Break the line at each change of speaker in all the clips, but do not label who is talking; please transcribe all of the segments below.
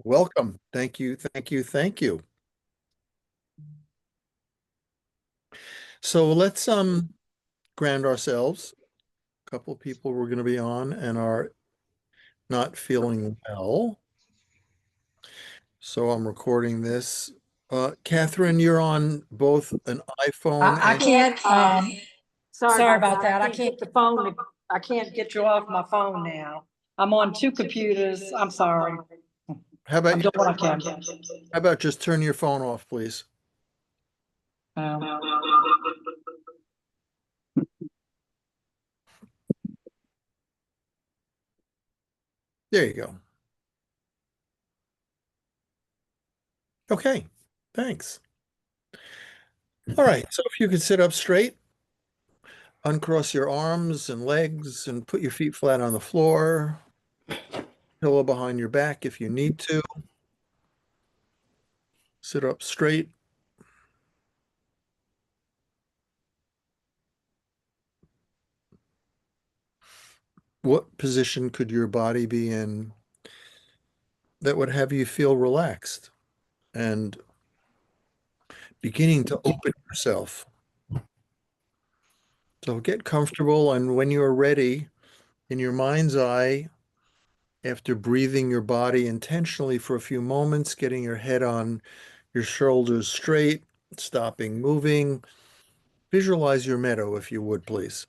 Welcome. Thank you. Thank you. Thank you. So let's ground ourselves. A couple of people we're going to be on and are not feeling well. So I'm recording this. Catherine, you're on both an iPhone
I
and
can't, sorry about that. I
Get
can't,
the phone, I can't get you off my phone now. I'm on two computers. I'm sorry.
how
I'm
about
doing what I can.
how about just turn your phone off, please?
Um,
There you go. Okay. Thanks. All right. So if you could sit up straight, uncross your arms and legs and put your feet flat on the floor, pillow behind your back if you need to. Sit up straight. What position could your body be in that would have you feel relaxed and beginning to open yourself? So get comfortable, and when you're ready, in your mind's eye, after breathing your body intentionally for a few moments, getting your head on your shoulders straight, stopping moving, visualize your meadow if you would, please.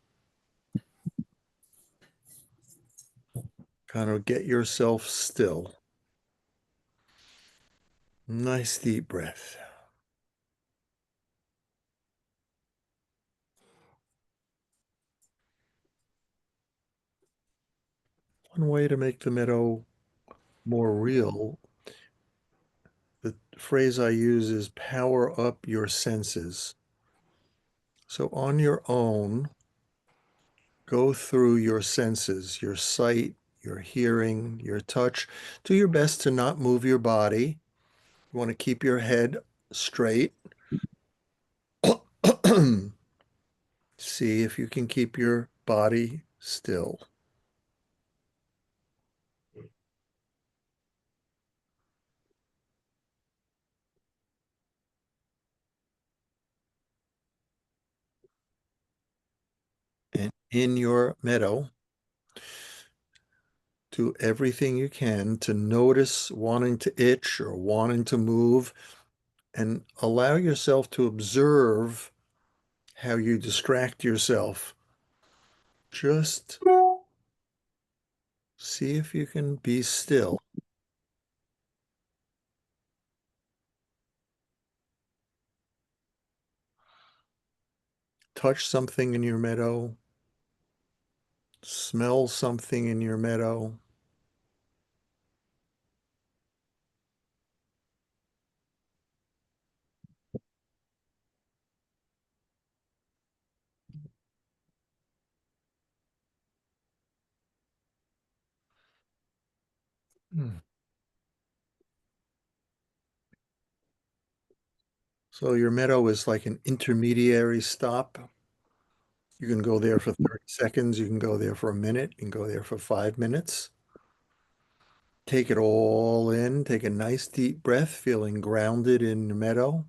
Kind of get yourself still. Nice deep breath. One way to make the meadow more real, the phrase I use is power up your senses. So on your own, go through your senses, your sight, your hearing, your touch. Do your best to not move your body. You want to keep your head straight. See if you can keep your body still. And in your meadow, do everything you can to notice wanting to itch or wanting to move and allow yourself to observe how you distract yourself. Just see if you can be still. Touch something in your meadow, smell something in your meadow. Hmm. So your meadow is like an intermediary stop. You can go there for 30 seconds. You can go there for a minute. You can go there for 5 minutes. Take it all in. Take a nice deep breath, feeling grounded in the meadow.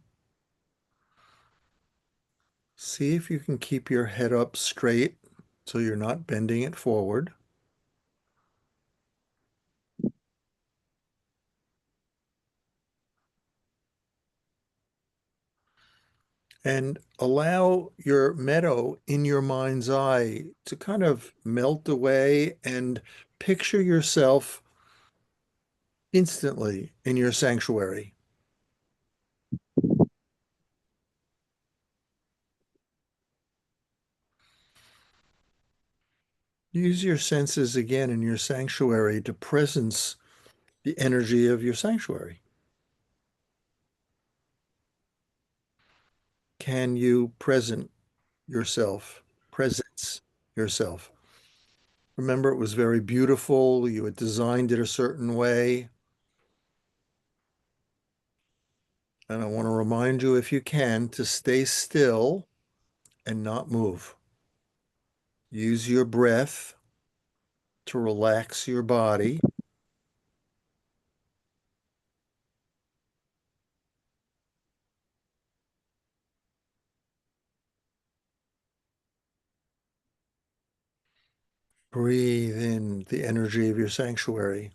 See if you can keep your head up straight so you're not bending it forward. And allow your meadow in your mind's eye to kind of melt away and picture yourself instantly in your sanctuary. Use your senses again in your sanctuary to presence the energy of your sanctuary. Can you present yourself, presence yourself? Remember, it was very beautiful. You had designed it a certain way. And I want to remind you, if you can, to stay still and not move. Use your breath to relax your body. Breathe in the energy of your sanctuary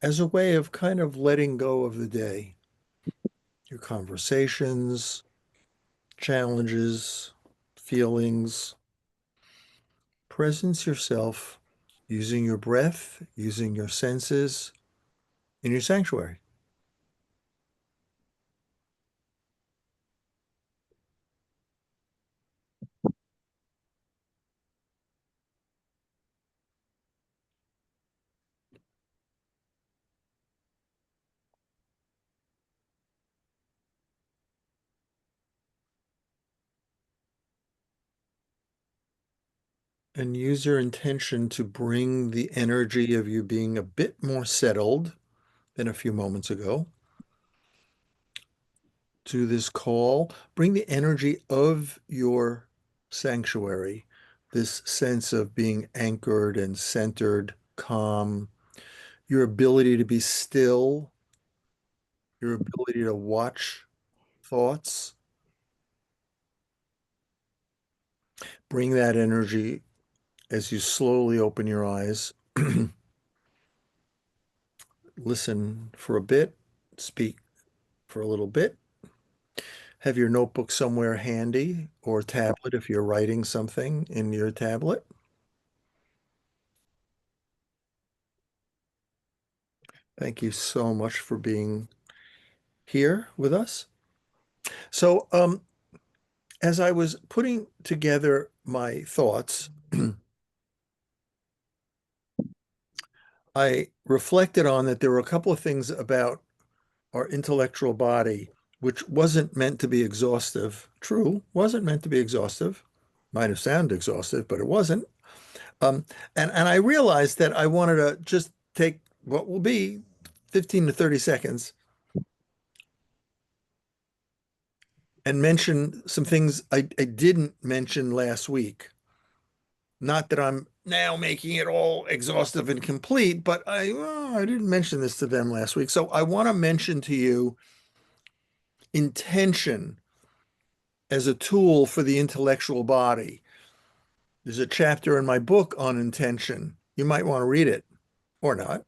as a way of kind of letting go of the day, your conversations, challenges, feelings. Presence yourself using your breath, using your senses in your sanctuary. And use your intention to bring the energy of you being a bit more settled than a few moments ago to this call. Bring the energy of your sanctuary, this sense of being anchored and centered, calm, your ability to be still, your ability to watch thoughts. Bring that energy as you slowly open your eyes. Listen for a bit, speak for a little bit. Have your notebook somewhere handy or tablet if you're writing something in your tablet. Thank you so much for being here with us. So, as I was putting together my thoughts, I reflected on that there were a couple of things about our intellectual body which wasn't meant to be exhaustive. True, wasn't meant to be exhaustive. Might have sounded exhaustive, but it wasn't. Um, and I realized that I wanted to just take what will be 15 to 30 seconds and mention some things I didn't mention last week. Not that I'm now making it all exhaustive and complete, but I didn't mention this to them last week. So I want to mention to you intention as a tool for the intellectual body. There's a chapter in my book on intention. You might want to read it or not.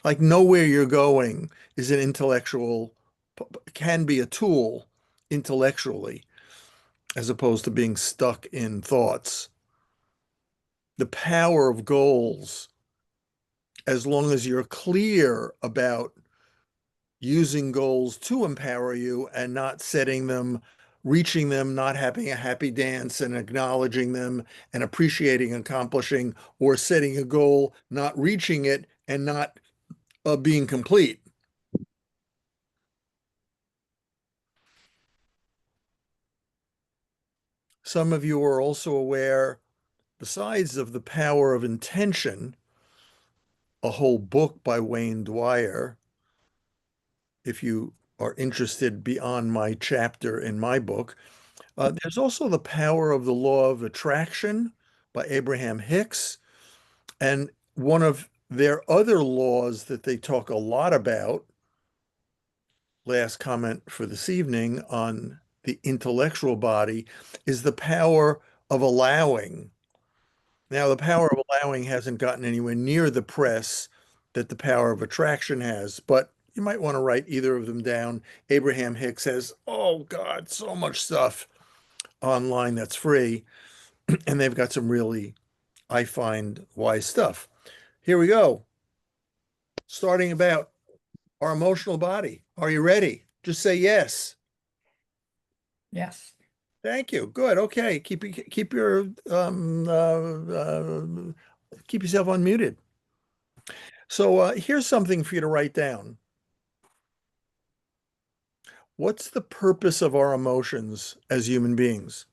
Like know where you're going is an intellectual, can be a tool intellectually, as opposed to being stuck in thoughts. The power of goals, as long as you're clear about using goals to empower you and not setting them, reaching them, not having a happy dance and acknowledging them and appreciating accomplishing, or setting a goal, not reaching it and not being complete. Some of you are also aware, besides of the power of intention, a whole book by Wayne Dwyer, if you are interested beyond my chapter in my book. There's also the power of the law of attraction by Abraham Hicks. And one of their other laws that they talk a lot about, last comment for this evening on the intellectual body, is the power of allowing. Now, the power of allowing hasn't gotten anywhere near the press that the power of attraction has, but you might want to write either of them down. Abraham Hicks has, oh God, so much stuff online that's free, and they've got some really, I find, wise stuff. Here we go. Starting about our emotional body. Are you ready? Just say yes.
Yes.
Thank you. Good. Okay. Keep your keep yourself unmuted. So here's something for you to write down. What's the purpose of our emotions as human beings?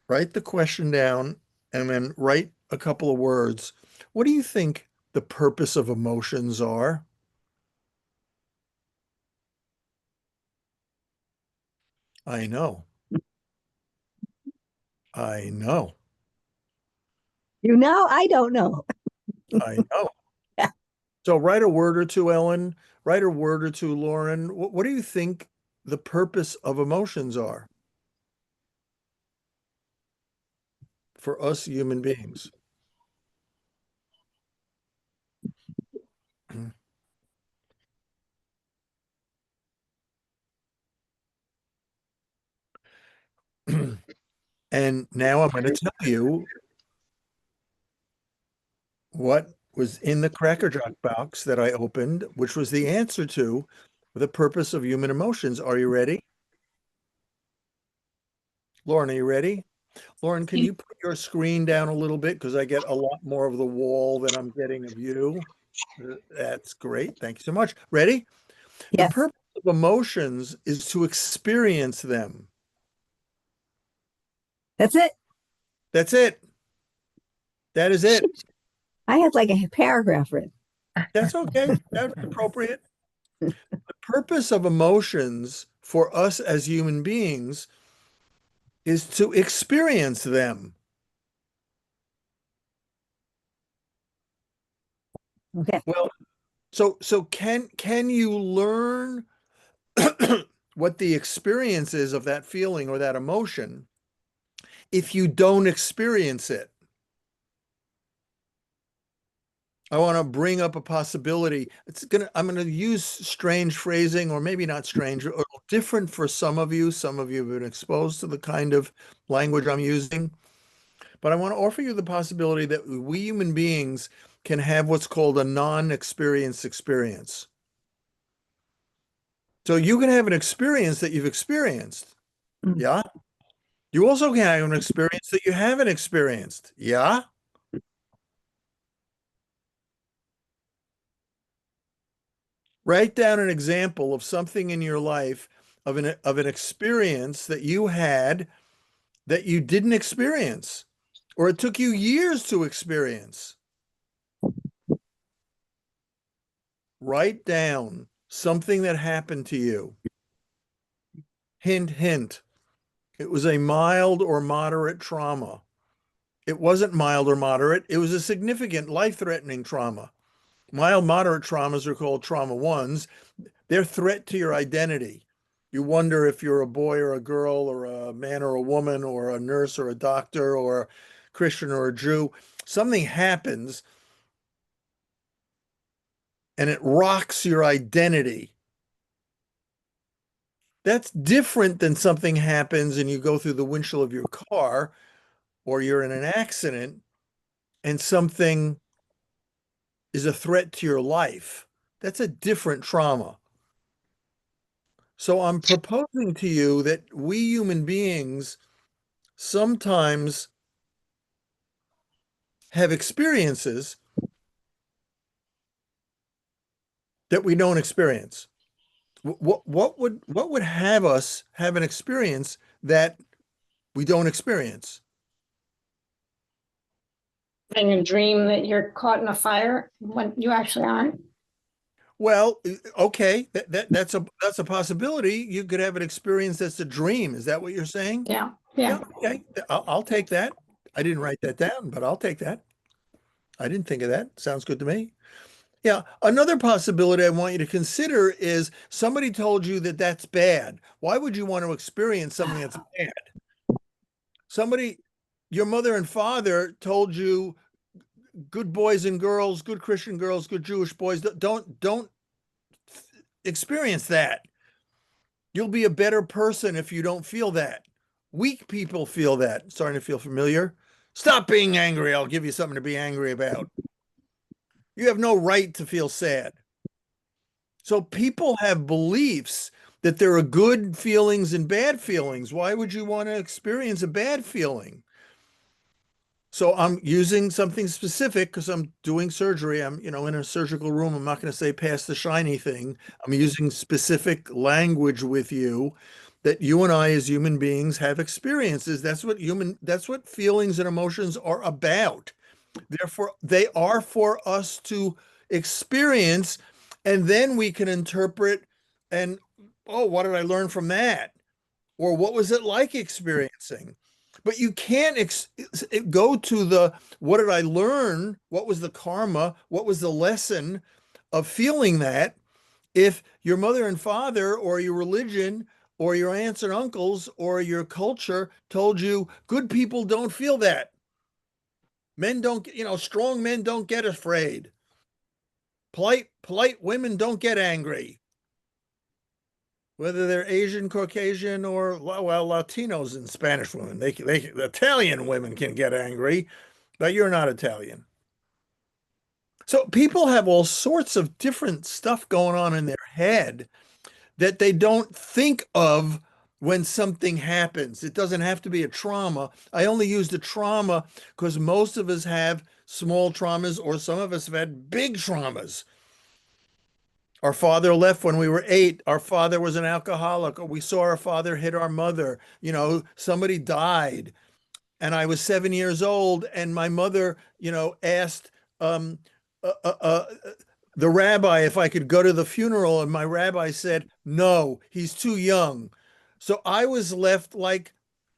Write the question down and then write a couple of words. What do you think the purpose of emotions are? I know. I know.
You know, I don't know.
I know. So write a word or two, Ellen. Write a word or two, Lauren. What do you think the purpose of emotions are? for us human beings? And now I'm going to tell you what was in the Cracker Jack box that I opened, which was the answer to the purpose of human emotions. Are you ready? Lauren, are you ready? Lauren, can you put your screen down a little bit? Because I get a lot more of the wall than I'm getting of you. That's great. Thank you so much. Ready? The
Yes,
purpose of emotions is to experience them.
that's it.
That's it. That is it.
I had like a paragraph written.
That's okay. That's appropriate. The purpose of emotions for us as human beings is to experience them.
Okay.
Well, so can you learn what the experience is of that feeling or that emotion if you don't experience it? I want to bring up a possibility. I'm gonna use strange phrasing, or maybe not strange, or different for some of you. Some of you have been exposed to the kind of language I'm using. But I want to offer you the possibility that we human beings can have what's called a non-experience experience. So you can have an experience that you've experienced.
Mm.
Yeah. You also can have an experience that you haven't experienced. Yeah. Write down an example of something in your life of an experience that you had that you didn't experience, or it took you years to experience. Write down something that happened to you. Hint, hint. It was a mild or moderate trauma. It wasn't mild or moderate. It was a significant life-threatening trauma. Mild, moderate traumas are called trauma ones. They're threat to your identity. You wonder if you're a boy or a girl or a man or a woman or a nurse or a doctor or a Christian or a Jew. Something happens and it rocks your identity. That's different than something happens and you go through the windshield of your car or you're in an accident and something is a threat to your life. That's a different trauma. So I'm proposing to you that we human beings sometimes have experiences that we don't experience. What would have us have an experience that we don't experience?
And you dream that you're caught in a fire when you actually aren't.
Well, okay, that's a possibility. You could have an experience that's a dream. Is that what you're saying?
Yeah,
Yeah,
yeah.
okay. I'll take that. I didn't write that down, but I'll take that. I didn't think of that. Sounds good to me. Yeah. Another possibility I want you to consider is somebody told you that that's bad. Why would you want to experience something that's bad? Somebody, your mother and father told you good boys and girls, good Christian girls, good Jewish boys, don't experience that. You'll be a better person if you don't feel that. Weak people feel that. Starting to feel familiar? Stop being angry. I'll give you something to be angry about. You have no right to feel sad. So people have beliefs that there are good feelings and bad feelings. Why would you want to experience a bad feeling? So I'm using something specific because I'm doing surgery. I'm, in a surgical room. I'm not going to say pass the shiny thing. I'm using specific language with you that you and I as human beings have experiences. That's what feelings and emotions are about. Therefore, they are for us to experience, and then we can interpret and, oh, what did I learn from that? Or what was it like experiencing? But you can't go to the what did I learn? What was the karma? What was the lesson of feeling that if your mother and father or your religion or your aunts and uncles or your culture told you good people don't feel that? Men don't, strong men don't get afraid. Polite women don't get angry. Whether they're Asian, Caucasian, or well, Latinos and Spanish women, Italian women can get angry, but you're not Italian. So people have all sorts of different stuff going on in their head that they don't think of when something happens. It doesn't have to be a trauma. I only use the trauma because most of us have small traumas, or some of us have had big traumas. Our father left when we were 8. Our father was an alcoholic, or we saw our father hit our mother. Somebody died, and I was 7 years old, and my mother, asked um, uh, uh, uh, the rabbi if I could go to the funeral, and my rabbi said, no, he's too young. So I was left like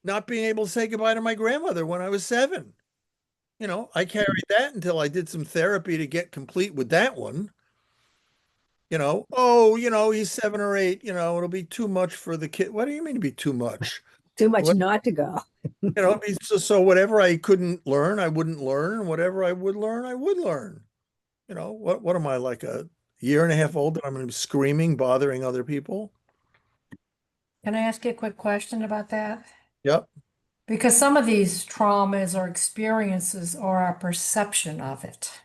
not being able to say goodbye to my grandmother when I was 7. I carried that until I did some therapy to get complete with that one. He's 7 or 8, it'll be too much for the kid. What do you mean to be too much?
Too much
What,
not to go.
so whatever I couldn't learn, I wouldn't learn, and whatever I would learn, I would learn. What am I, like a year and a half old that I'm going to be screaming, bothering other people?
Can I ask you a quick question about that?
Yep.
Because some of these traumas or experiences are our perception of it.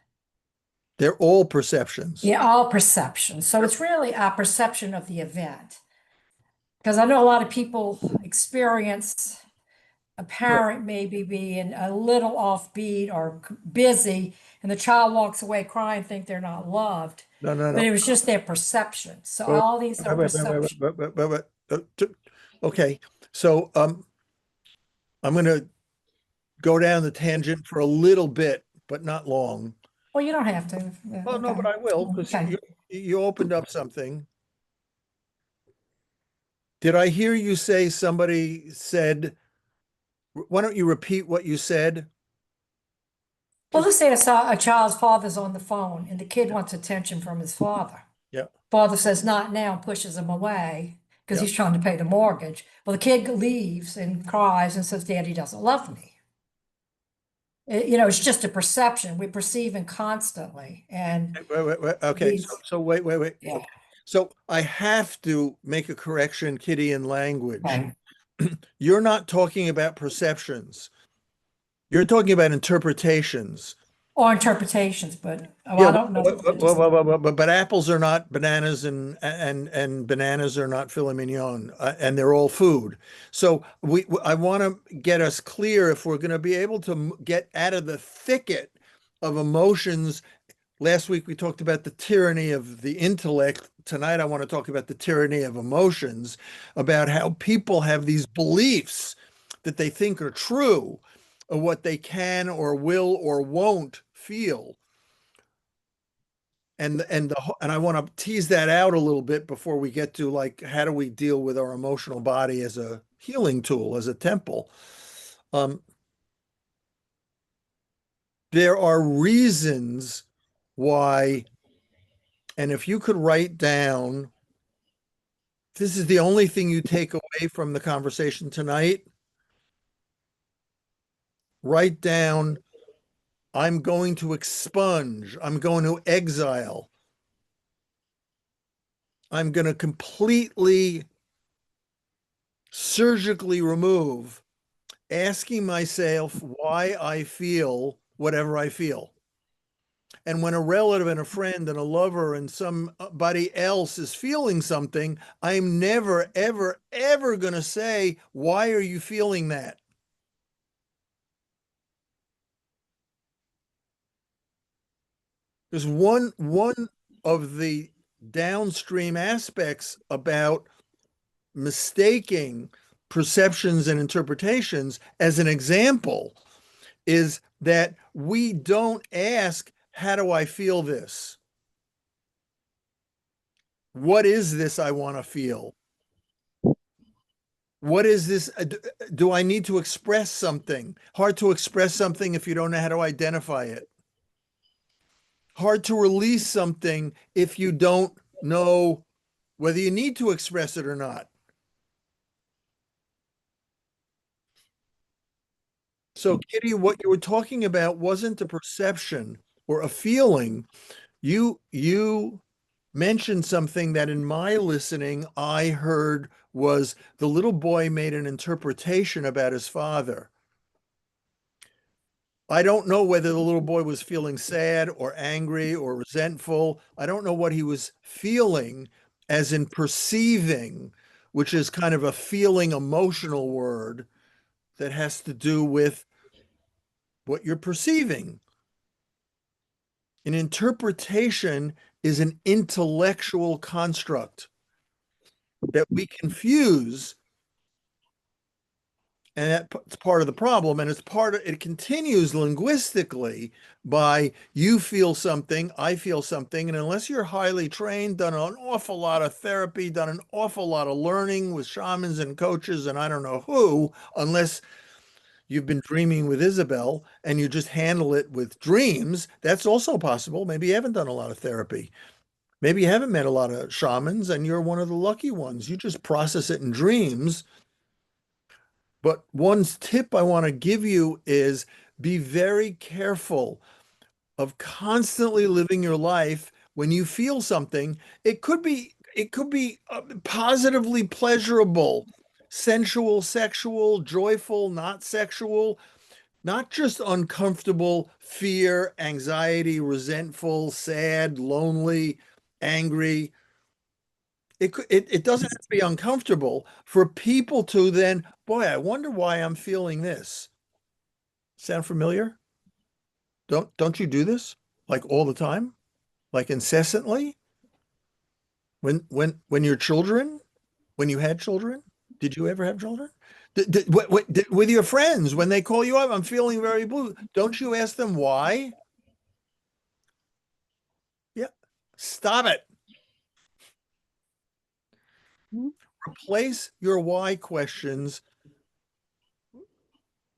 They're all perceptions.
Yeah, all perception. So it's really our perception of the event. Because I know a lot of people experience a parent maybe being a little offbeat or busy, and the child walks away crying, think they're not loved.
No, no,
But
no.
it was just their perception. So all these are perception.
Okay. So I'm going to go down the tangent for a little bit, but not long.
Well, you don't have to. Yeah,
Well, no,
okay.
but I will, because
Okay.
you opened up something. Did I hear you say somebody said, why don't you repeat what you said?
Well, let's say a child's father's on the phone and the kid wants attention from his father.
Yeah.
Father says, not now, and pushes him away because
Yeah.
he's trying to pay the mortgage. Well, the kid leaves and cries and says, Daddy doesn't love me. It's just a perception. We perceive it constantly. And
Wait. Okay.
these,
So wait.
yeah,
So I have to make a correction, Kitty, in language.
okay.
You're not talking about perceptions. You're talking about interpretations.
Or interpretations, but
Yeah,
I don't know.
but apples are not bananas, and bananas are not filet mignon, and they're all food. So I want to get us clear, if we're going to be able to get out of the thicket of emotions. Last week we talked about the tyranny of the intellect. Tonight I want to talk about the tyranny of emotions, about how people have these beliefs that they think are true of what they can or will or won't feel. And I want to tease that out a little bit before we get to, like, how do we deal with our emotional body as a healing tool, as a temple. There are reasons why, and if you could write down, this is the only thing you take away from the conversation tonight, write down, I'm going to expunge, I'm going to exile, I'm going to completely surgically remove asking myself why I feel whatever I feel. And when a relative and a friend and a lover and somebody else is feeling something, I'm never, ever, ever going to say, why are you feeling that? There's one of the downstream aspects about mistaking perceptions and interpretations, as an example, is that we don't ask, how do I feel this? What is this I want to feel? What is this? Do I need to express something? Hard to express something if you don't know how to identify it. Hard to release something if you don't know whether you need to express it or not. So, Kitty, what you were talking about wasn't a perception or a feeling. You mentioned something that in my listening I heard was the little boy made an interpretation about his father. I don't know whether the little boy was feeling sad or angry or resentful. I don't know what he was feeling, as in perceiving, which is kind of a feeling emotional word that has to do with what you're perceiving. An interpretation is an intellectual construct that we confuse, and that's part of the problem. And it continues linguistically by you feel something, I feel something. And unless you're highly trained, done an awful lot of therapy, done an awful lot of learning with shamans and coaches and I don't know who, unless you've been dreaming with Isabel and you just handle it with dreams, that's also possible. Maybe you haven't done a lot of therapy. Maybe you haven't met a lot of shamans and you're one of the lucky ones. You just process it in dreams. But one tip I want to give you is be very careful of constantly living your life when you feel something. It could be positively pleasurable, sensual, sexual, joyful, not sexual, not just uncomfortable, fear, anxiety, resentful, sad, lonely, angry. It doesn't have to be uncomfortable for people to then, boy, I wonder why I'm feeling this. Sound familiar? Don't you do this like all the time? Like incessantly? When your children, when you had children, did you ever have children? With your friends, when they call you up, I'm feeling very blue. Don't you ask them why? Yeah. Stop it.
Mhm.
Replace your why questions.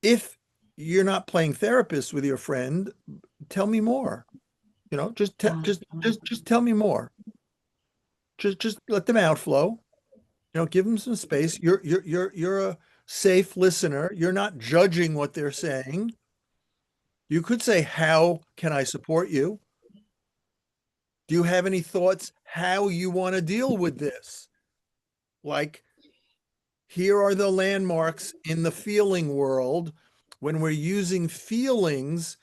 If you're not playing therapist with your friend, tell me more. Just tell me more. Just let them outflow. Give them some space. You're a safe listener. You're not judging what they're saying. You could say, "How can I support you? Do you have any thoughts how you want to deal with this?" Like, here are the landmarks in the feeling world. When we're using feelings,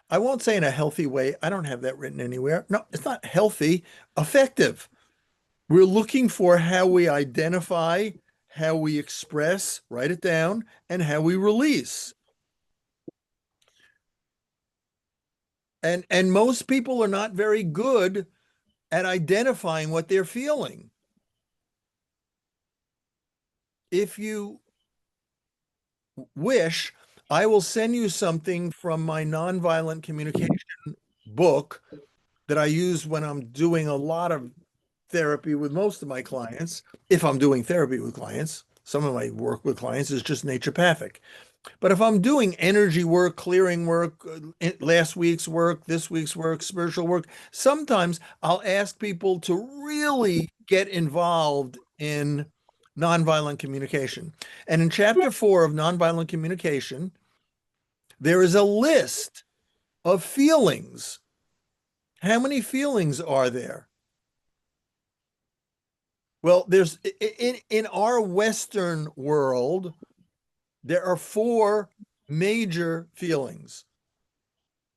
I won't say in a healthy way. I don't have that written anywhere. No, it's not healthy, effective. We're looking for how we identify, how we express, write it down, and how we release. And most people are not very good at identifying what they're feeling. If you wish, I will send you something from my nonviolent communication book that I use when I'm doing a lot of therapy with most of my clients. If I'm doing therapy with clients, some of my work with clients is just naturopathic. But if I'm doing energy work, clearing work, last week's work, this week's work, spiritual work, sometimes I'll ask people to really get involved in nonviolent communication. And in chapter 4 of nonviolent communication, there is a list of feelings. How many feelings are there? Well, there's in our Western world, there are 4 major feelings.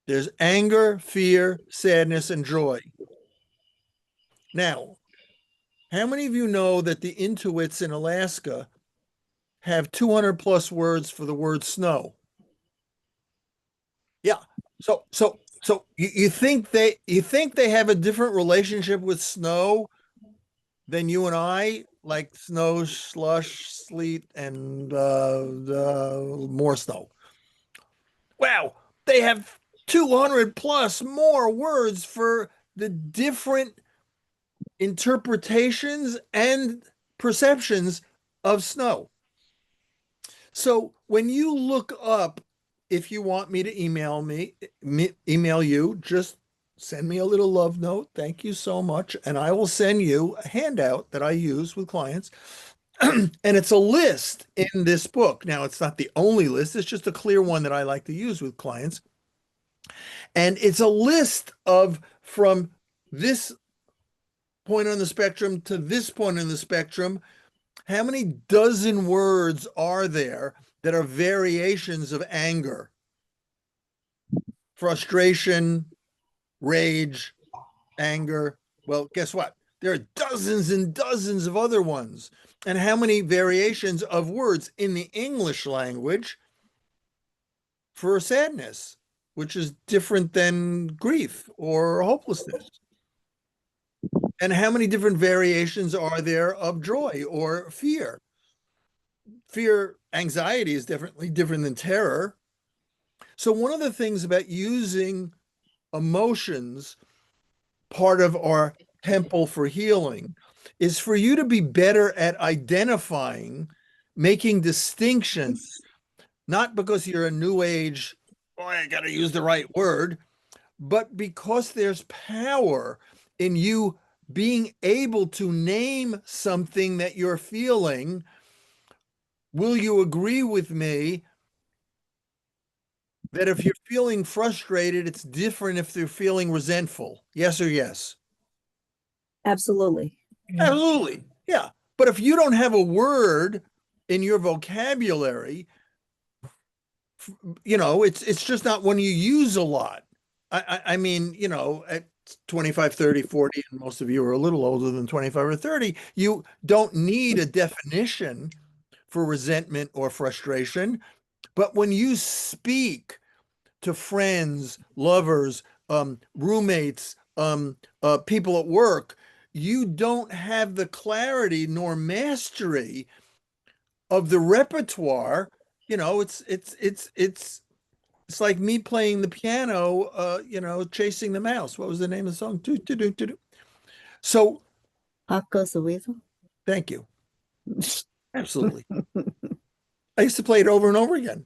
There's anger, fear, sadness, and joy. Now, how many of you know that the Inuits in Alaska have 200 plus words for the word snow? Yeah. So you think they have a different relationship with snow than you and I, like snow, slush, sleet, and more snow? Wow, they have 200 plus more words for the different interpretations and perceptions of snow. So when you look up, if you want me to email you, just send me a little love note. Thank you so much. And I will send you a handout that I use with clients. And it's a list in this book. Now, it's not the only list, it's just a clear one that I like to use with clients. And it's a list of from this point on the spectrum to this point on the spectrum, how many dozen words are there that are variations of anger, frustration, rage, anger? Well, guess what? There are dozens and dozens of other ones. And how many variations of words in the English language for sadness, which is different than grief or hopelessness? And how many different variations are there of joy or fear? Anxiety is definitely different than terror. So one of the things about using emotions, part of our temple for healing, is for you to be better at identifying, making distinctions, not because you're a new age, boy, I got to use the right word, but because there's power in you being able to name something that you're feeling. Will you agree with me that if you're feeling frustrated, it's different if you're feeling resentful? Yes or yes?
Absolutely.
Absolutely. Yeah. But if you don't have a word in your vocabulary, it's just not one you use a lot. I mean, at 25, 30, 40, and most of you are a little older than 25 or 30, you don't need a definition for resentment or frustration. But when you speak to friends, lovers, roommates, people at work, you don't have the clarity nor mastery of the repertoire. It's like me playing the piano, chasing the mouse. What was the name of the song? So
Up goes the weasel.
thank you. Absolutely. I used to play it over and over again.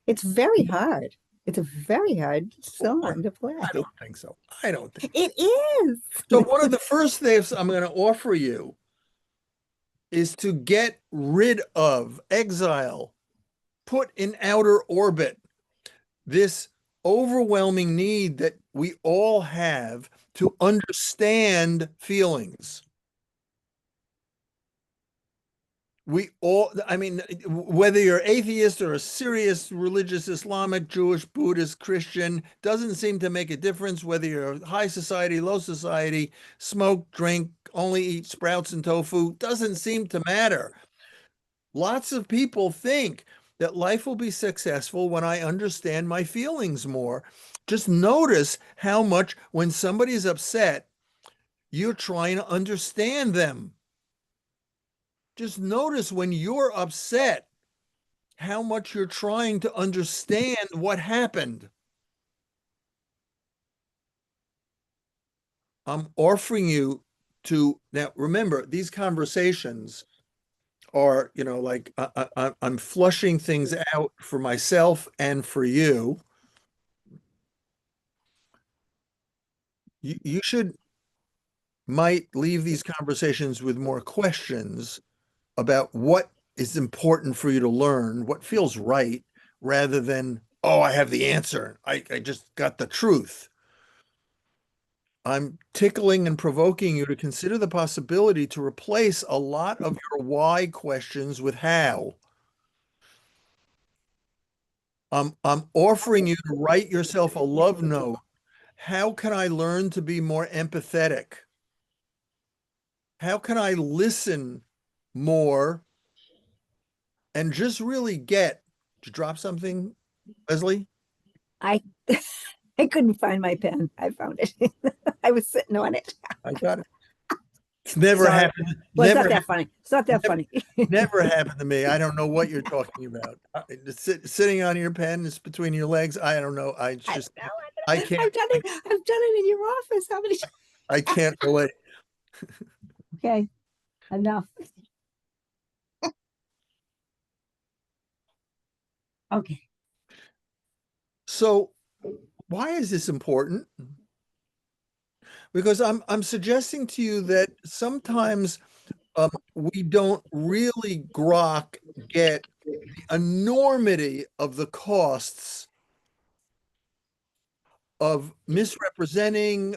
It's very hard. It's a very hard song to play.
I don't think so. I don't think
It is.
so. One of the first things I'm going to offer you is to get rid of, exile, put in outer orbit this overwhelming need that we all have to understand feelings. I mean, whether you're atheist or a serious religious, Islamic, Jewish, Buddhist, Christian, doesn't seem to make a difference whether you're high society, low society, smoke, drink, only eat sprouts and tofu, doesn't seem to matter. Lots of people think that life will be successful when I understand my feelings more. Just notice how much when somebody's upset, you're trying to understand them. Just notice when you're upset, how much you're trying to understand what happened. I'm offering you to, now remember, these conversations are, like I'm flushing things out for myself and for you. You might leave these conversations with more questions about what is important for you to learn, what feels right, rather than, oh, I have the answer. I just got the truth. I'm tickling and provoking you to consider the possibility to replace a lot of your why questions with how. I'm offering you to write yourself a love note. How can I learn to be more empathetic? How can I listen more and just really get, did you drop something, Leslie?
I I couldn't find my pen. I found it. I was sitting on it.
I got it. It's never
Sorry.
happened.
Well, it's
Never,
not that funny. It's not that
never-
funny.
never happened to me. I don't know what you're talking about. Sitting on your pen, it's between your legs. I don't know. I just,
know.
I
I've
can't,
done it. I've done it in your office. How many times?
I can't relate.
Okay, enough. Okay.
So why is this important? Because I'm suggesting to you that sometimes we don't really get the enormity of the costs of misrepresenting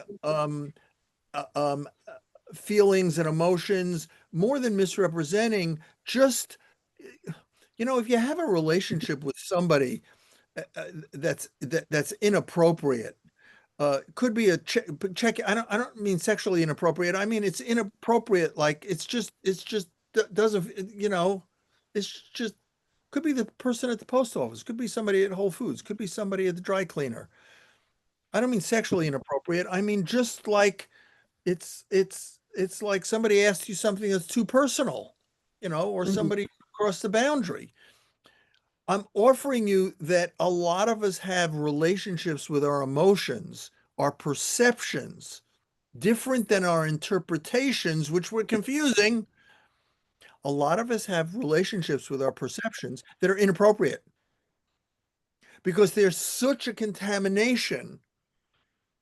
feelings and emotions, more than misrepresenting, just, if you have a relationship with somebody that's inappropriate, could be a check. I don't mean sexually inappropriate. I mean it's inappropriate. Like it's just doesn't, it's just, could be the person at the post office, could be somebody at Whole Foods, could be somebody at the dry cleaner. I don't mean sexually inappropriate. I mean just like it's like somebody asks you something that's too personal, or
Mhm.
somebody crossed the boundary. I'm offering you that a lot of us have relationships with our emotions, our perceptions, different than our interpretations, which were confusing. A lot of us have relationships with our perceptions that are inappropriate because there's such a contamination.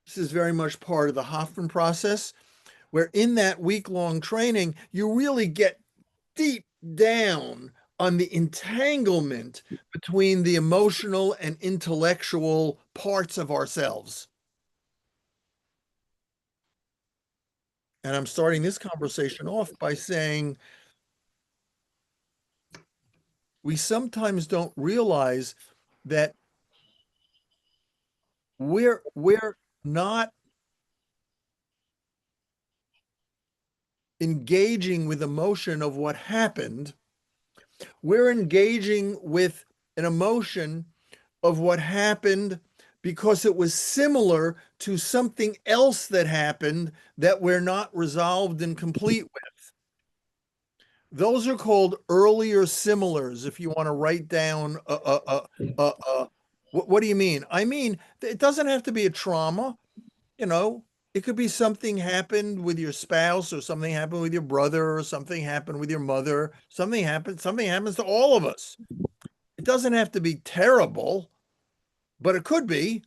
This is very much part of the Hoffman process, where in that week-long training, you really get deep down on the entanglement between the emotional and intellectual parts of ourselves. And I'm starting this conversation off by saying we sometimes don't realize that we're not engaging with emotion of what happened. We're engaging with an emotion of what happened because it was similar to something else that happened that we're not resolved and complete with. Those are called earlier similars. If you want to write down what do you mean? I mean, it doesn't have to be a trauma, you know. It could be something happened with your spouse, or something happened with your brother, or something happened with your mother. Something happens to all of us. It doesn't have to be terrible, but it could be,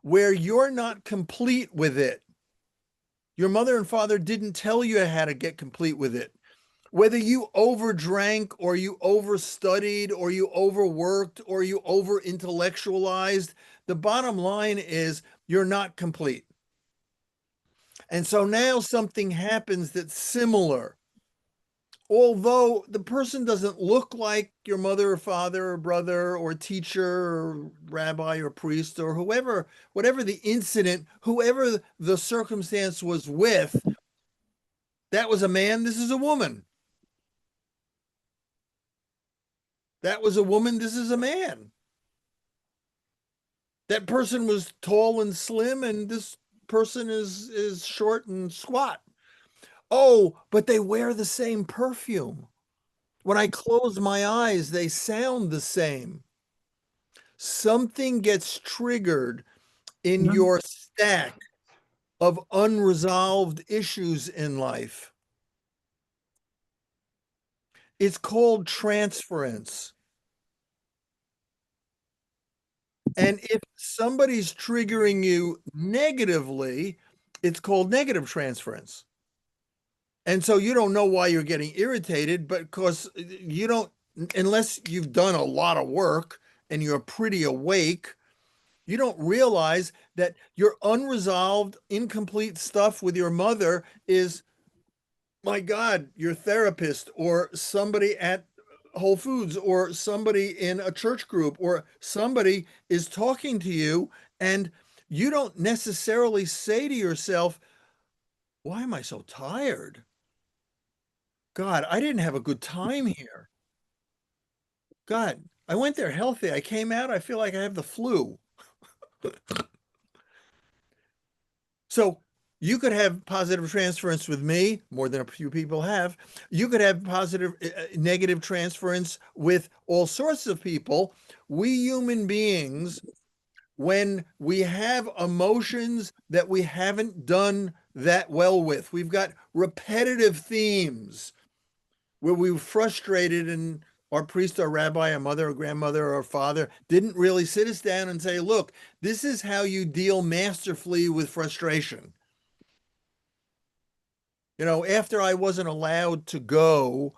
where you're not complete with it. Your mother and father didn't tell you how to get complete with it. Whether you overdrank, or you overstudied, or you overworked, or you over intellectualized, the bottom line is you're not complete. And so now something happens that's similar. Although the person doesn't look like your mother or father or brother or teacher or rabbi or priest or whoever, whatever the incident, whoever the circumstance was with, that was a man, this is a woman. That was a woman, this is a man. That person was tall and slim, and this person is short and squat. Oh, but they wear the same perfume. When I close my eyes, they sound the same. Something gets triggered in
Mhm.
your stack of unresolved issues in life. It's called transference. And if somebody's triggering you negatively, it's called negative transference. And so you don't know why you're getting irritated, but because you don't, unless you've done a lot of work and you're pretty awake, you don't realize that your unresolved, incomplete stuff with your mother is, my God, your therapist, or somebody at Whole Foods, or somebody in a church group, or somebody is talking to you, and you don't necessarily say to yourself, why am I so tired? God, I didn't have a good time here. God, I went there healthy. I came out, I feel like I have the flu. So you could have positive transference with me, more than a few people have. You could have positive, negative transference with all sorts of people. We human beings, when we have emotions that we haven't done that well with, we've got repetitive themes where we were frustrated, and our priest or rabbi, our mother or grandmother or father didn't really sit us down and say, look, this is how you deal masterfully with frustration. You know, after I wasn't allowed to go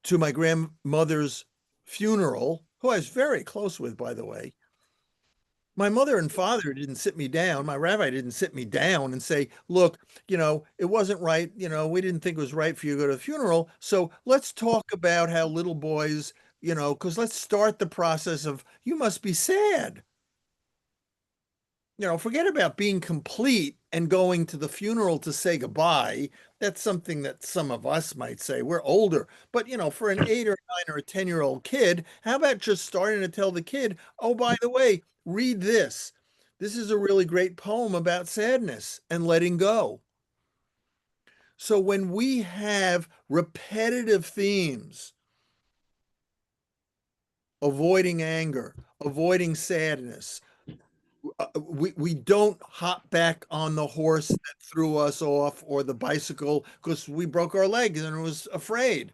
to my grandmother's funeral, who I was very close with, by the way, my mother and father didn't sit me down. My rabbi didn't sit me down and say, look, it wasn't right. We didn't think it was right for you to go to the funeral. So let's talk about how little boys, because let's start the process of, you must be sad. Forget about being complete and going to the funeral to say goodbye. That's something that some of us might say. We're older. But, for an 8 or 9 or a 10-year-old kid, how about just starting to tell the kid, oh, by the way, read this. This is a really great poem about sadness and letting go. So when we have repetitive themes, avoiding anger, avoiding sadness, we don't hop back on the horse that threw us off or the bicycle because we broke our legs and was afraid.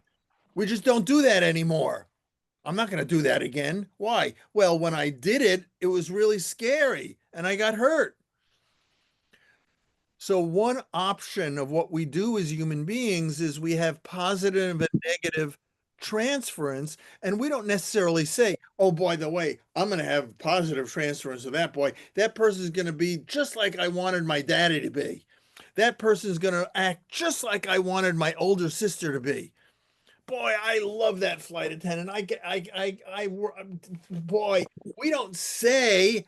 We just don't do that anymore. I'm not going to do that again. Why? Well, when I did it, it was really scary and I got hurt. So one option of what we do as human beings is we have positive and negative transference, and we don't necessarily say, oh, by the way, I'm going to have positive transference of that boy. That person is going to be just like I wanted my daddy to be. That person is going to act just like I wanted my older sister to be. Boy, I love that flight attendant. Boy, we don't say,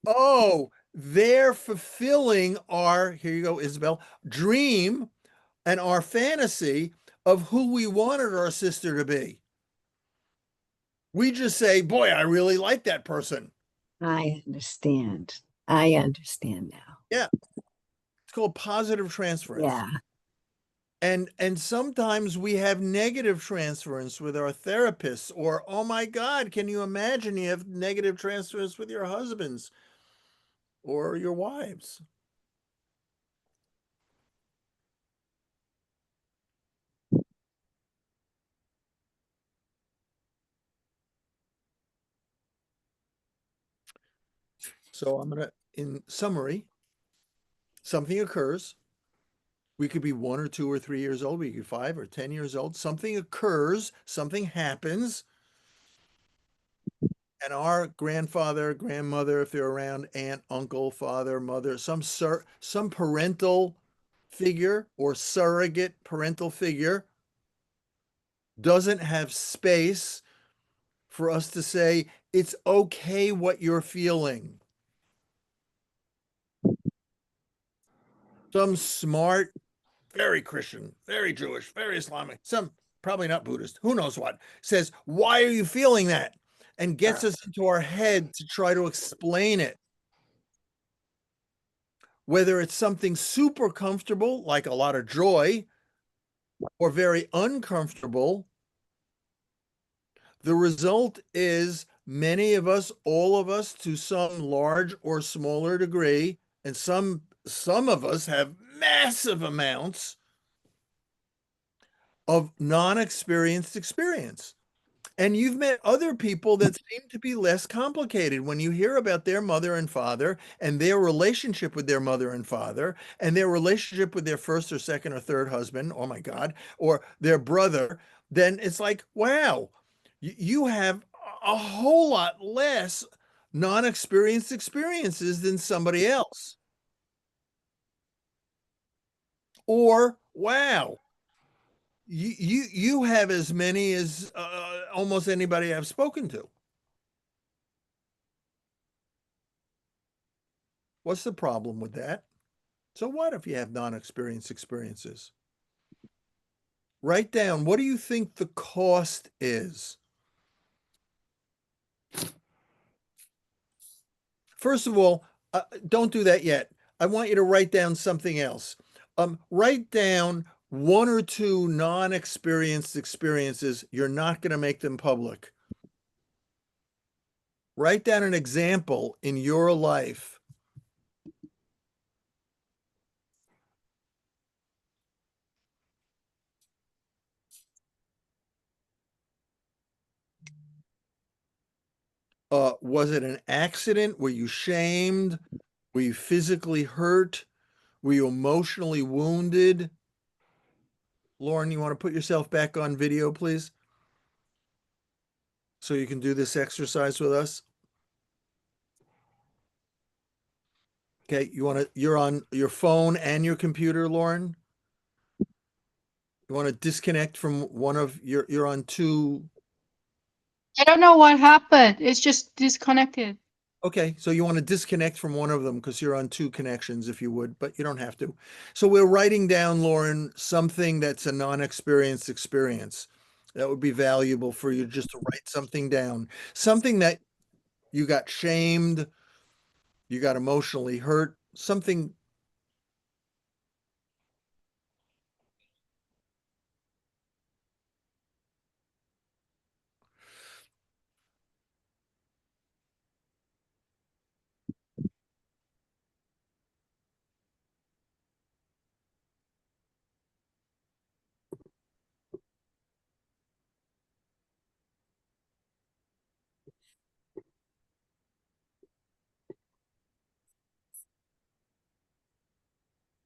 oh, they're fulfilling our, here you go, Isabel, dream and our fantasy of who we wanted our sister to be. We just say, boy, I really like that person.
I understand. I understand now.
Yeah. It's called positive transference.
Yeah.
And sometimes we have negative transference with our therapists, or, oh my God, can you imagine you have negative transference with your husbands or your wives? So I'm going to, in summary, something occurs. We could be 1 or 2 or 3 years old. We could be 5 or 10 years old. Something occurs, something happens. And our grandfather, grandmother, if they're around, aunt, uncle, father, mother, some parental figure or surrogate parental figure doesn't have space for us to say, it's okay what you're feeling. Some smart, very Christian, very Jewish, very Islamic, some probably not Buddhist, who knows what, says, why are you feeling that? And gets us into our head to try to explain it. Whether it's something super comfortable, like a lot of joy, or very uncomfortable, the result is many of us, all of us, to some large or smaller degree, and some of us have massive amounts of non-experienced experience. And you've met other people that seem to be less complicated when you hear about their mother and father and their relationship with their mother and father and their relationship with their first or second or third husband, oh my God, or their brother, then it's like, wow, you have a whole lot less non-experienced experiences than somebody else. Or, wow, you have as many as almost anybody I've spoken to. What's the problem with that? So what if you have non-experienced experiences? Write down, what do you think the cost is? First of all, don't do that yet. I want you to write down something else. Write down 1 or 2 non-experienced experiences. You're not going to make them public. Write down an example in your life. Was it an accident? Were you shamed? Were you physically hurt? Were you emotionally wounded? Lauren, you want to put yourself back on video, please? So you can do this exercise with us. Okay, you're on your phone and your computer, Lauren? You want to disconnect from one of you're on two.
I don't know what happened. It's just disconnected.
Okay, so you want to disconnect from one of them because you're on two connections if you would, but you don't have to. So we're writing down, Lauren, something that's a non-experienced experience. That would be valuable for you just to write something down. Something that you got shamed, you got emotionally hurt, something.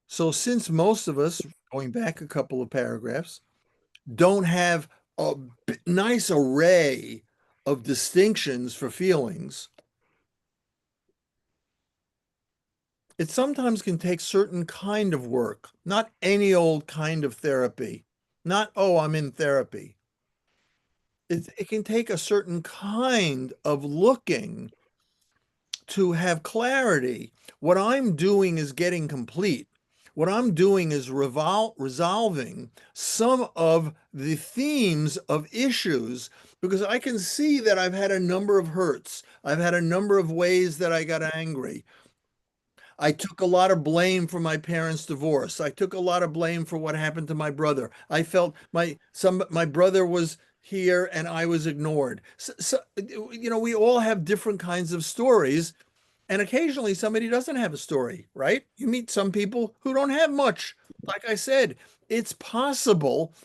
So since most of us, going back a couple of paragraphs, don't have a nice array of distinctions for feelings, it sometimes can take certain kind of work, not any old kind of therapy, not, oh, I'm in therapy. It can take a certain kind of looking to have clarity. What I'm doing is getting complete. What I'm doing is resolving some of the themes of issues because I can see that I've had a number of hurts. I've had a number of ways that I got angry. I took a lot of blame for my parents' divorce. I took a lot of blame for what happened to my brother. I felt my brother was here and I was ignored. So, we all have different kinds of stories, and occasionally somebody doesn't have a story, right? You meet some people who don't have much. Like I said, it's possible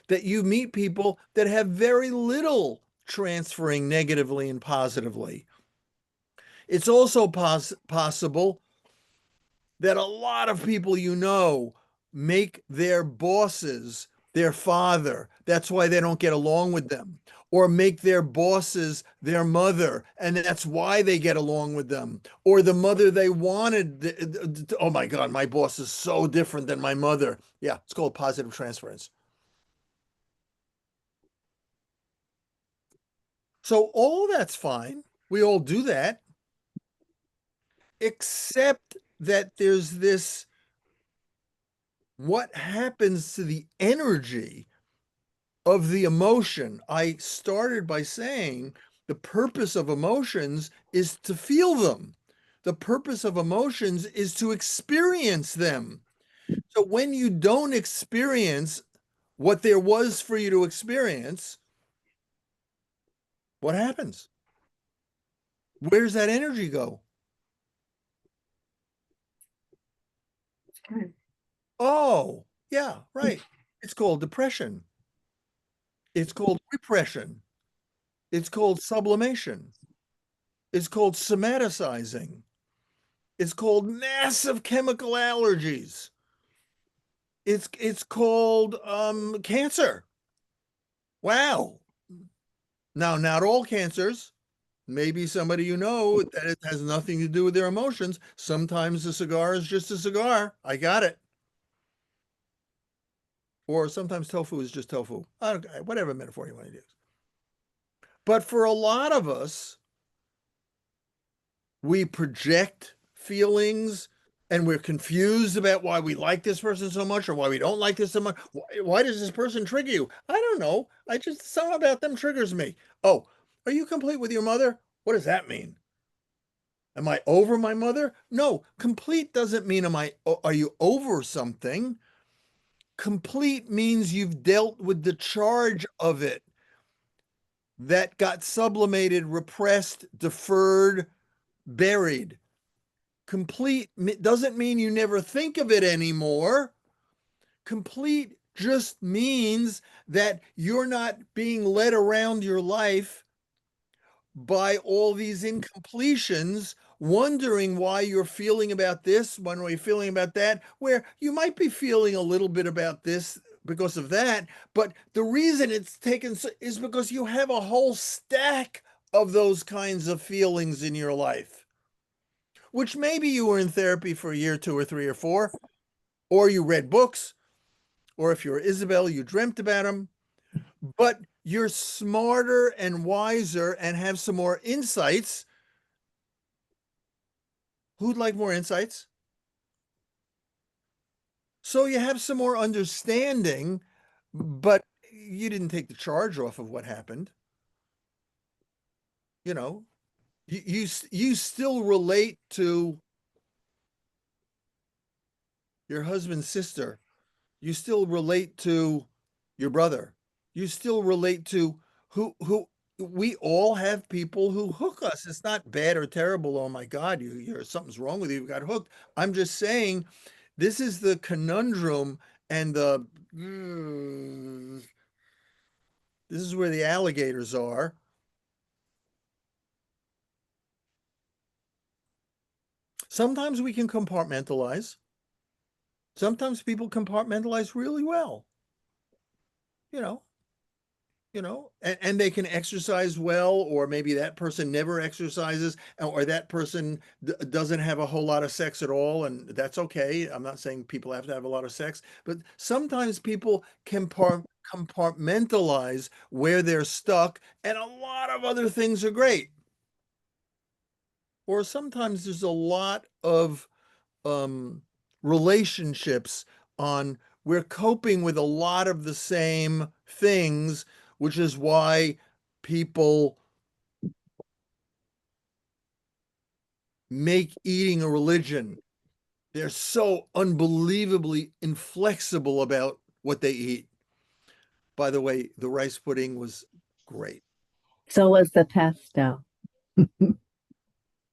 that you meet people that have very little transferring negatively and positively. It's also possible that a lot of people make their bosses their father. That's why they don't get along with them. Or make their bosses their mother, and that's why they get along with them. Or the mother they wanted. Oh my God, my boss is so different than my mother. Yeah, it's called positive transference. So all that's fine. We all do that, except that there's this what happens to the energy of the emotion. I started by saying the purpose of emotions is to feel them. The purpose of emotions is to experience them. So when you don't experience what there was for you to experience, what happens? Where does that energy go? Oh, yeah, right. It's called depression. It's called repression. It's called sublimation. It's called somaticizing. It's called massive chemical allergies. It's called cancer. Wow. Now, not all cancers. Maybe somebody that it has nothing to do with their emotions. Sometimes a cigar is just a cigar. I got it. Or sometimes tofu is just tofu. Whatever metaphor you want to use. But for a lot of us, we project feelings and we're confused about why we like this person so much or why we don't like this so much. Why does this person trigger you? I don't know. Something about them triggers me. Oh, are you complete with your mother? What does that mean? Am I over my mother? No, complete doesn't mean are you over something? Complete means you've dealt with the charge of it that got sublimated, repressed, deferred, buried. Complete doesn't mean you never think of it anymore. Complete just means that you're not being led around your life by all these incompletions, wondering why you're feeling about this, why you're feeling about that, where you might be feeling a little bit about this because of that. But the reason it's taken is because you have a whole stack of those kinds of feelings in your life, which maybe you were in therapy for a year, 2 or 3 or 4, or you read books, or if you're Isabel, you dreamt about them, but you're smarter and wiser and have some more insights. Who'd like more insights? So you have some more understanding, but you didn't take the charge off of what happened. You know, you still relate to your husband's sister. You still relate to your brother. You still relate to who we all have people who hook us. It's not bad or terrible. Oh my God, you're something's wrong with you. You got hooked. I'm just saying this is the conundrum and this is where the alligators are. Sometimes we can compartmentalize. Sometimes people compartmentalize really well, you know, and they can exercise well, or maybe that person never exercises, or that person doesn't have a whole lot of sex at all, and that's okay. I'm not saying people have to have a lot of sex, but sometimes people can compartmentalize where they're stuck, and a lot of other things are great. Or sometimes there's a lot of relationships on we're coping with a lot of the same things, which is why people make eating a religion. They're so unbelievably inflexible about what they eat. By the way, the rice pudding was great.
So was the pesto.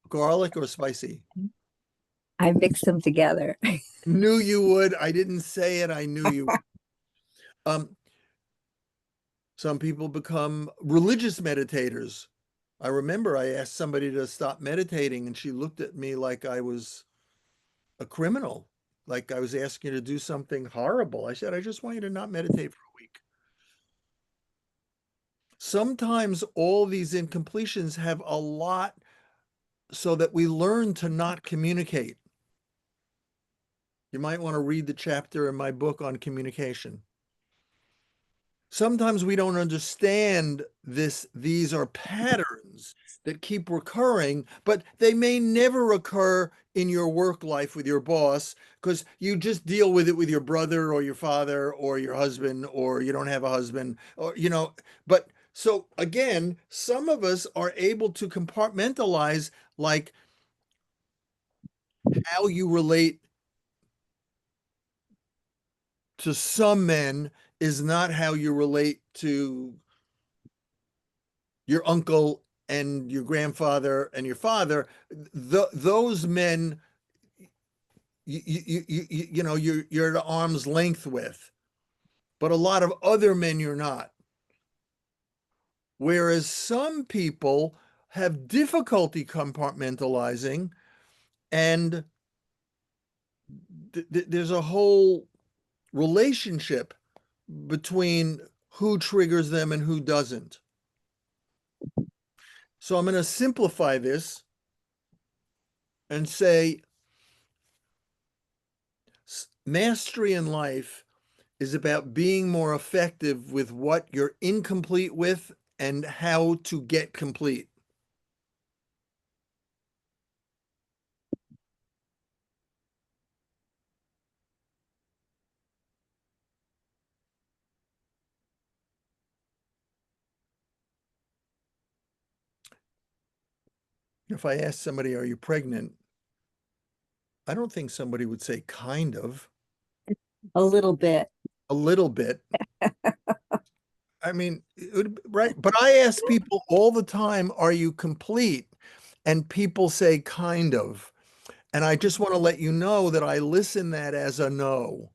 Garlic or spicy?
I mixed them together.
Knew you would. I didn't say it. I knew you would. Some people become religious meditators. I remember I asked somebody to stop meditating, and she looked at me like I was a criminal, like I was asking her to do something horrible. I said, I just want you to not meditate for a week. Sometimes all these incompletions have a lot so that we learn to not communicate. You might want to read the chapter in my book on communication. Sometimes we don't understand this. These are patterns that keep recurring, but they may never occur in your work life with your boss because you just deal with it with your brother or your father or your husband, or you don't have a husband, or, but so again, some of us are able to compartmentalize, like how you relate to some men is not how you relate to your uncle and your grandfather and your father. Those men, you're at arm's length with, but a lot of other men you're not. Whereas some people have difficulty compartmentalizing, and there's a whole relationship between who triggers them and who doesn't. So I'm going to simplify this and say mastery in life is about being more effective with what you're incomplete with and how to get complete. If I asked somebody, are you pregnant? I don't think somebody would say kind of.
A little bit.
A little bit. I mean, right. But I ask people all the time, are you complete? And people say kind of. And I just want to let you know that I listen that as a no.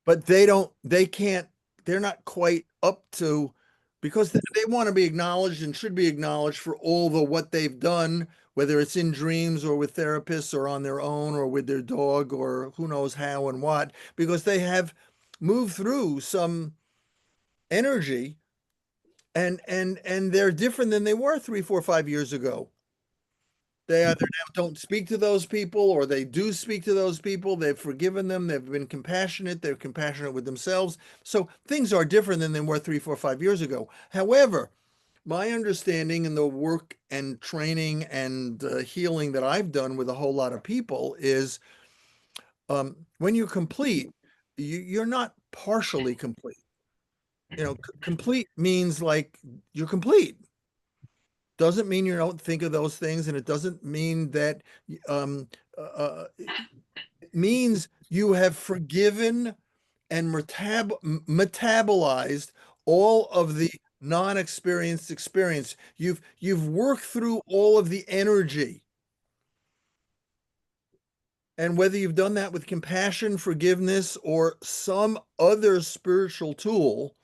But they can't, they're not quite up to, because they want to be acknowledged and should be acknowledged for all the what they've done, whether it's in dreams or with therapists or on their own or with their dog or who knows how and what, because they have move through some energy, and they're different than they were 3, 4, 5 years ago. They either now don't speak to those people, or they do speak to those people. They've forgiven them. They've been compassionate. They're compassionate with themselves. So things are different than they were 3, 4, 5 years ago. However, my understanding in the work and training and healing that I've done with a whole lot of people is, when you're complete, you're not partially complete. Complete means like you're complete. Doesn't mean you don't think of those things, and it doesn't mean that, it means you have forgiven and metabolized all of the non-experienced experience. You've worked through all of the energy. And whether you've done that with compassion, forgiveness, or some other spiritual tool,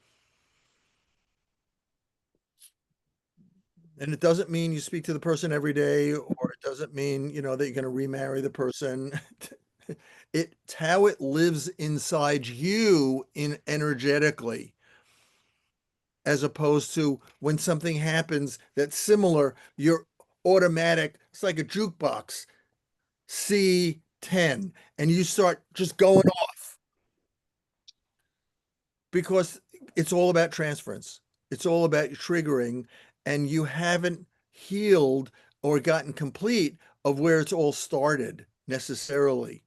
and it doesn't mean you speak to the person every day, or it doesn't mean, that you're going to remarry the person. It's how it lives inside you in energetically, as opposed to when something happens that's similar, you're automatic. It's like a jukebox, C10, and you start just going off, because it's all about transference. It's all about triggering, and you haven't healed or gotten complete of where it's all started necessarily.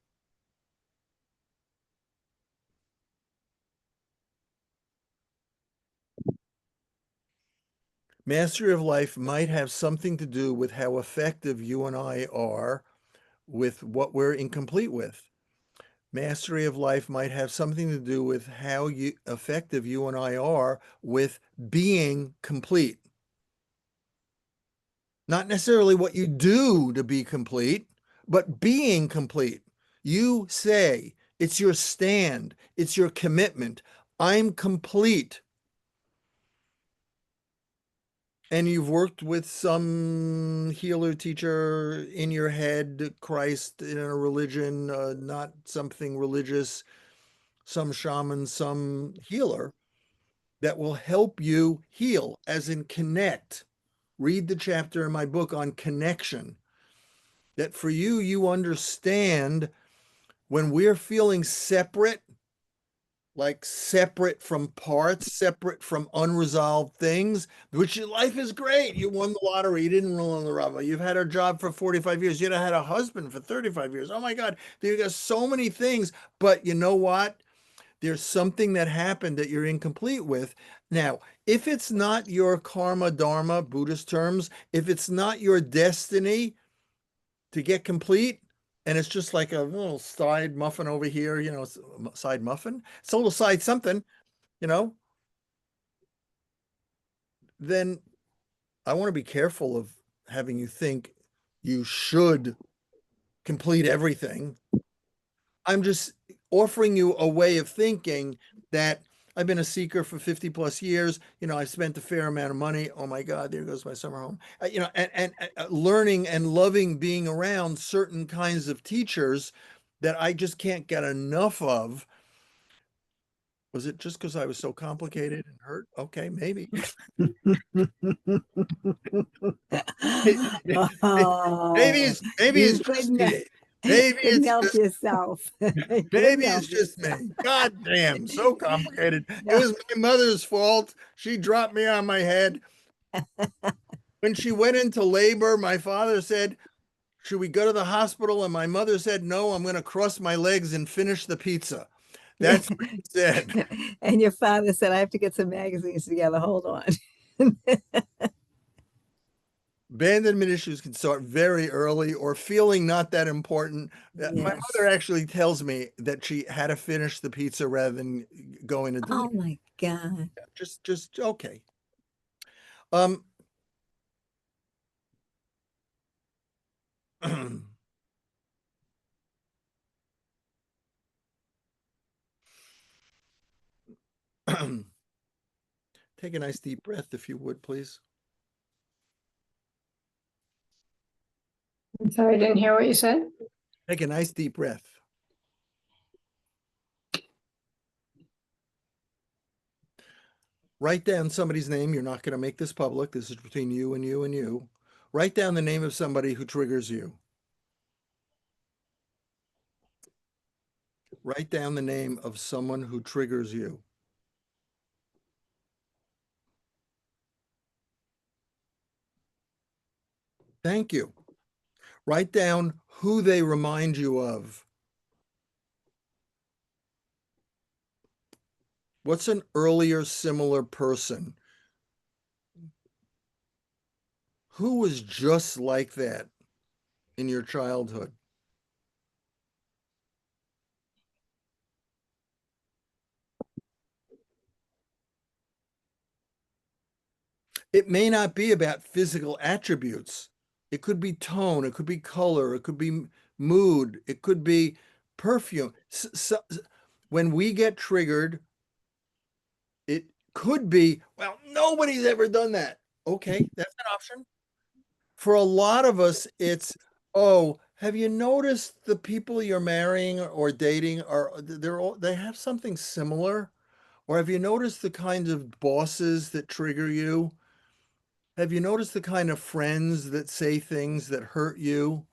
Mastery of life might have something to do with how effective you and I are with what we're incomplete with. Mastery of life might have something to do with how effective you and I are with being complete. Not necessarily what you do to be complete, but being complete. You say, it's your stand, it's your commitment. I'm complete. And you've worked with some healer teacher in your head, Christ in a religion, not something religious, some shaman, some healer that will help you heal, as in connect. Read the chapter in my book on connection. That for you, you understand when we're feeling separate, like separate from parts, separate from unresolved things, which life is great. You won the lottery, you didn't roll on the rubber. You've had a job for 45 years. You had a husband for 35 years. Oh my God, you got so many things. But you know what? There's something that happened that you're incomplete with. Now, if it's not your karma, dharma, Buddhist terms, if it's not your destiny to get complete, and it's just like a little side muffin over here, side muffin, it's a little side something, you know, then I want to be careful of having you think you should complete everything. I'm just offering you a way of thinking that I've been a seeker for 50 plus years. I've spent a fair amount of money. Oh my God, there goes my summer home. And learning and loving being around certain kinds of teachers that I just can't get enough of. Was it just because I was so complicated and hurt? Okay, maybe.
Oh,
Maybe
you
it's just
couldn't,
me. Maybe
couldn't
it's
help
just
yourself. Couldn't
Maybe it's
help
just
yourself.
me. God damn, so complicated. It
No.
was my mother's fault. She dropped me on my head. When she went into labor, my father said, should we go to the hospital? And my mother said, no, I'm going to cross my legs and finish the pizza.
Yeah.
That's what he said.
And your father said, I have to get some magazines together. Hold on.
Abandonment issues can start very early, or feeling not that important. My
Yes.
mother actually tells me that she had to finish the pizza rather than going to
Oh
delete.
my God.
Just okay. Um, take a nice deep breath, if you would, please.
I'm sorry, I didn't hear what you said.
Take a nice deep breath. Write down somebody's name. You're not going to make this public. This is between you and you and you. Write down the name of somebody who triggers you. Write down the name of someone who triggers you. Thank you. Write down who they remind you of. What's an earlier similar person? Who was just like that in your childhood? It may not be about physical attributes. It could be tone, it could be color, it could be mood, it could be perfume. When we get triggered, it could be, well, nobody's ever done that. Okay, that's an option. For a lot of us, it's, oh, have you noticed the people you're marrying or dating they have something similar? Or have you noticed the kinds of bosses that trigger you? Have you noticed the kind of friends that say things that hurt you?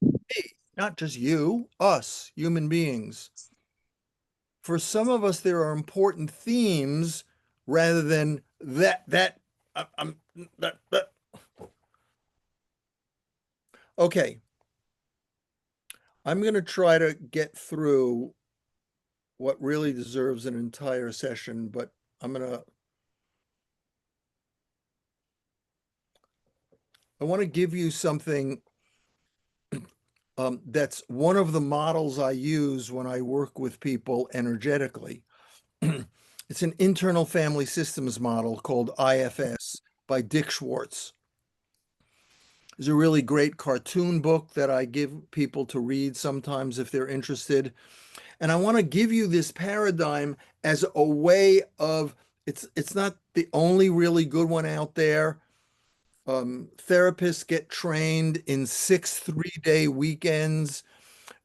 Hey, not just you, us, human beings. For some of us, there are important themes rather than I'm, that. Okay, I'm going to try to get through what really deserves an entire session, but I want to give you something that's one of the models I use when I work with people energetically. It's an internal family systems model called IFS by Dick Schwartz. It's a really great cartoon book that I give people to read sometimes if they're interested. And I want to give you this paradigm as a way of, it's not the only really good one out there. Therapists get trained in 6 3-day weekends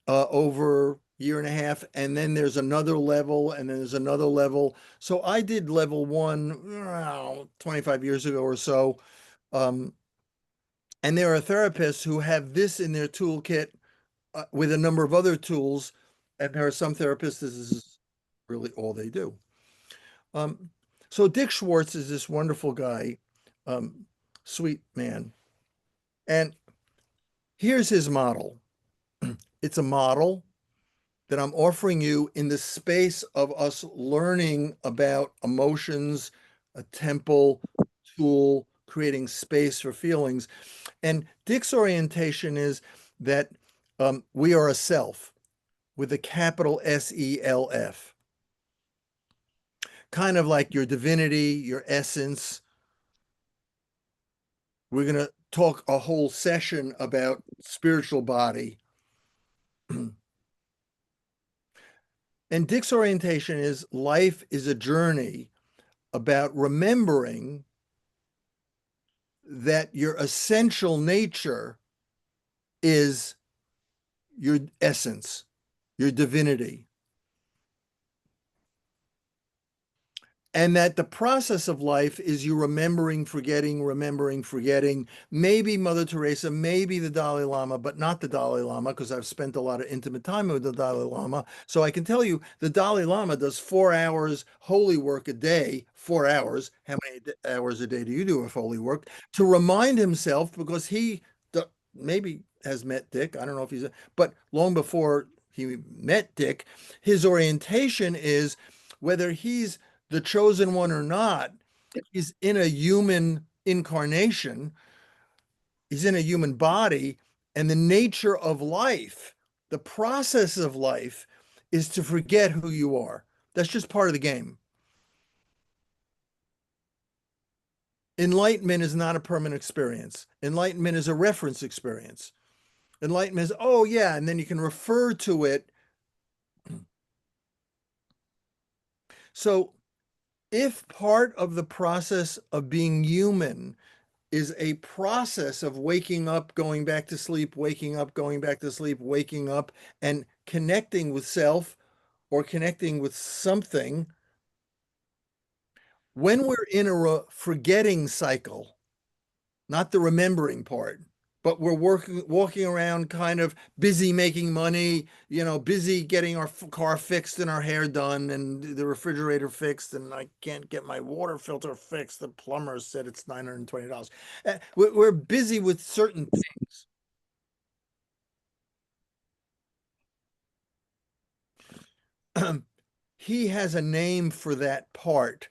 over a year and a half, and then there's another level, and then there's another level. So I did level 1 25 years ago or so. And there are therapists who have this in their toolkit with a number of other tools. And there are some therapists, this is really all they do. So Dick Schwartz is this wonderful guy, sweet man. And here's his model. It's a model that I'm offering you in the space of us learning about emotions, a temple, tool, creating space for feelings. And Dick's orientation is that we are a self with a capital SELF, kind of like your divinity, your essence. We're going to talk a whole session about spiritual body. And Dick's orientation is life is a journey about remembering that your essential nature is your essence, your divinity. And that the process of life is you remembering, forgetting, maybe Mother Teresa, maybe the Dalai Lama, but not the Dalai Lama, because I've spent a lot of intimate time with the Dalai Lama. So I can tell you the Dalai Lama does 4 hours holy work a day, 4 hours. How many hours a day do you do of holy work? To remind himself, because he maybe has met Dick. I don't know if but long before he met Dick, his orientation is whether he's the chosen one or not, he's in a human incarnation, he's in a human body, and the nature of life, the process of life, is to forget who you are. That's just part of the game. Enlightenment is not a permanent experience. Enlightenment is a reference experience. Enlightenment is, oh yeah, and then you can refer to it. So if part of the process of being human is a process of waking up, going back to sleep, waking up, going back to sleep, waking up, and connecting with self or connecting with something, When we're in a forgetting cycle, not the remembering part, but we're walking around kind of busy making money, busy getting our car fixed and our hair done and the refrigerator fixed, and I can't get my water filter fixed. The plumber said it's $920. We're busy with certain things. He has a name for that part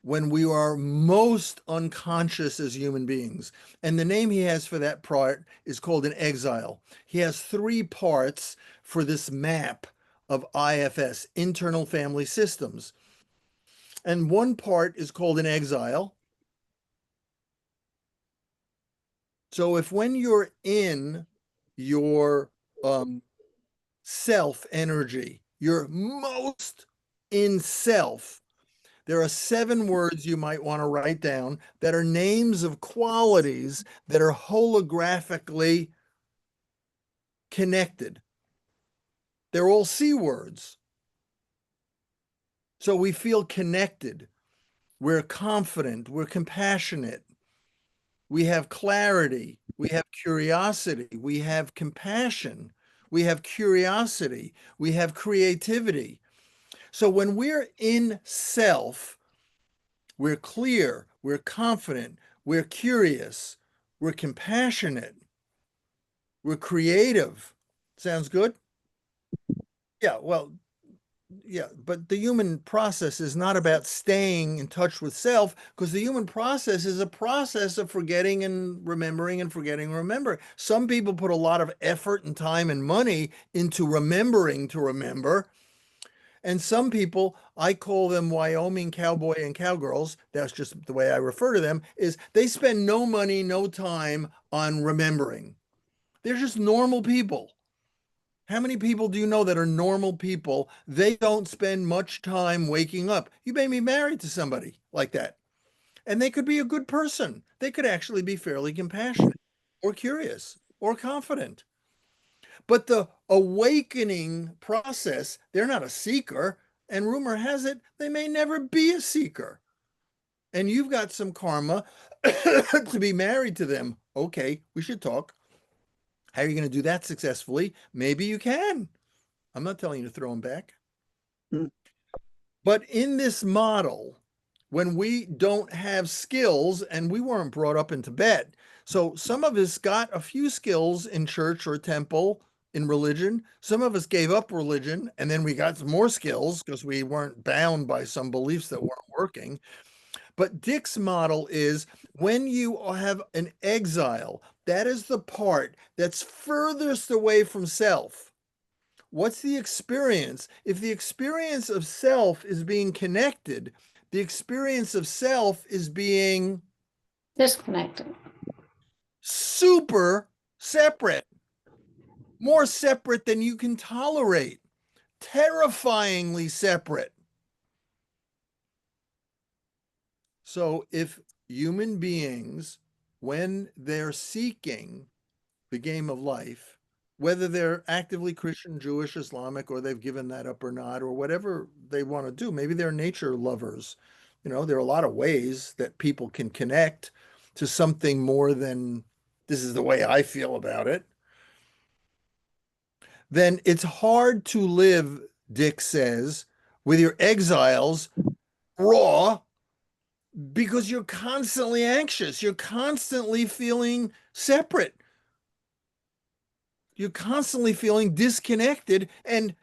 when we are most unconscious as human beings. And the name he has for that part is called an exile. He has 3 parts for this map of IFS, internal family systems. And one part is called an exile. So if when you're in your self energy, you're most in self, there are 7 words you might want to write down that are names of qualities that are holographically connected. They're all C words. So we feel connected. We're confident. We're compassionate. We have clarity. We have curiosity. We have compassion. We have curiosity. We have creativity. So when we're in self, we're clear, we're confident, we're curious, we're compassionate, we're creative. Sounds good? Yeah, well, yeah, but the human process is not about staying in touch with self, because the human process is a process of forgetting and remembering and forgetting and remembering. Some people put a lot of effort and time and money into remembering to remember. And some people, I call them Wyoming cowboy and cowgirls. That's just the way I refer to them, is they spend no money, no time on remembering. They're just normal people. How many people do you know that are normal people? They don't spend much time waking up. You may be married to somebody like that, and they could be a good person. They could actually be fairly compassionate or curious or confident. But the awakening process, they're not a seeker. And rumor has it, they may never be a seeker. And you've got some karma to be married to them. Okay, we should talk. How are you going to do that successfully? Maybe you can. I'm not telling you to throw them back.
Hmm.
But in this model, when we don't have skills, and we weren't brought up in Tibet, so some of us got a few skills in church or temple, in religion. Some of us gave up religion, and then we got some more skills because we weren't bound by some beliefs that weren't working. But Dick's model is when you have an exile, that is the part that's furthest away from self. What's the experience? If the experience of self is being connected, the experience of self is being
Disconnected.
super separate, more separate than you can tolerate, terrifyingly separate. So if human beings, when they're seeking the game of life, whether they're actively Christian, Jewish, Islamic, or they've given that up or not, or whatever they want to do, maybe they're nature lovers. There are a lot of ways that people can connect to something more than this is the way I feel about it. Then it's hard to live, Dick says, with your exiles raw, because you're constantly anxious. You're constantly feeling separate. You're constantly feeling disconnected. And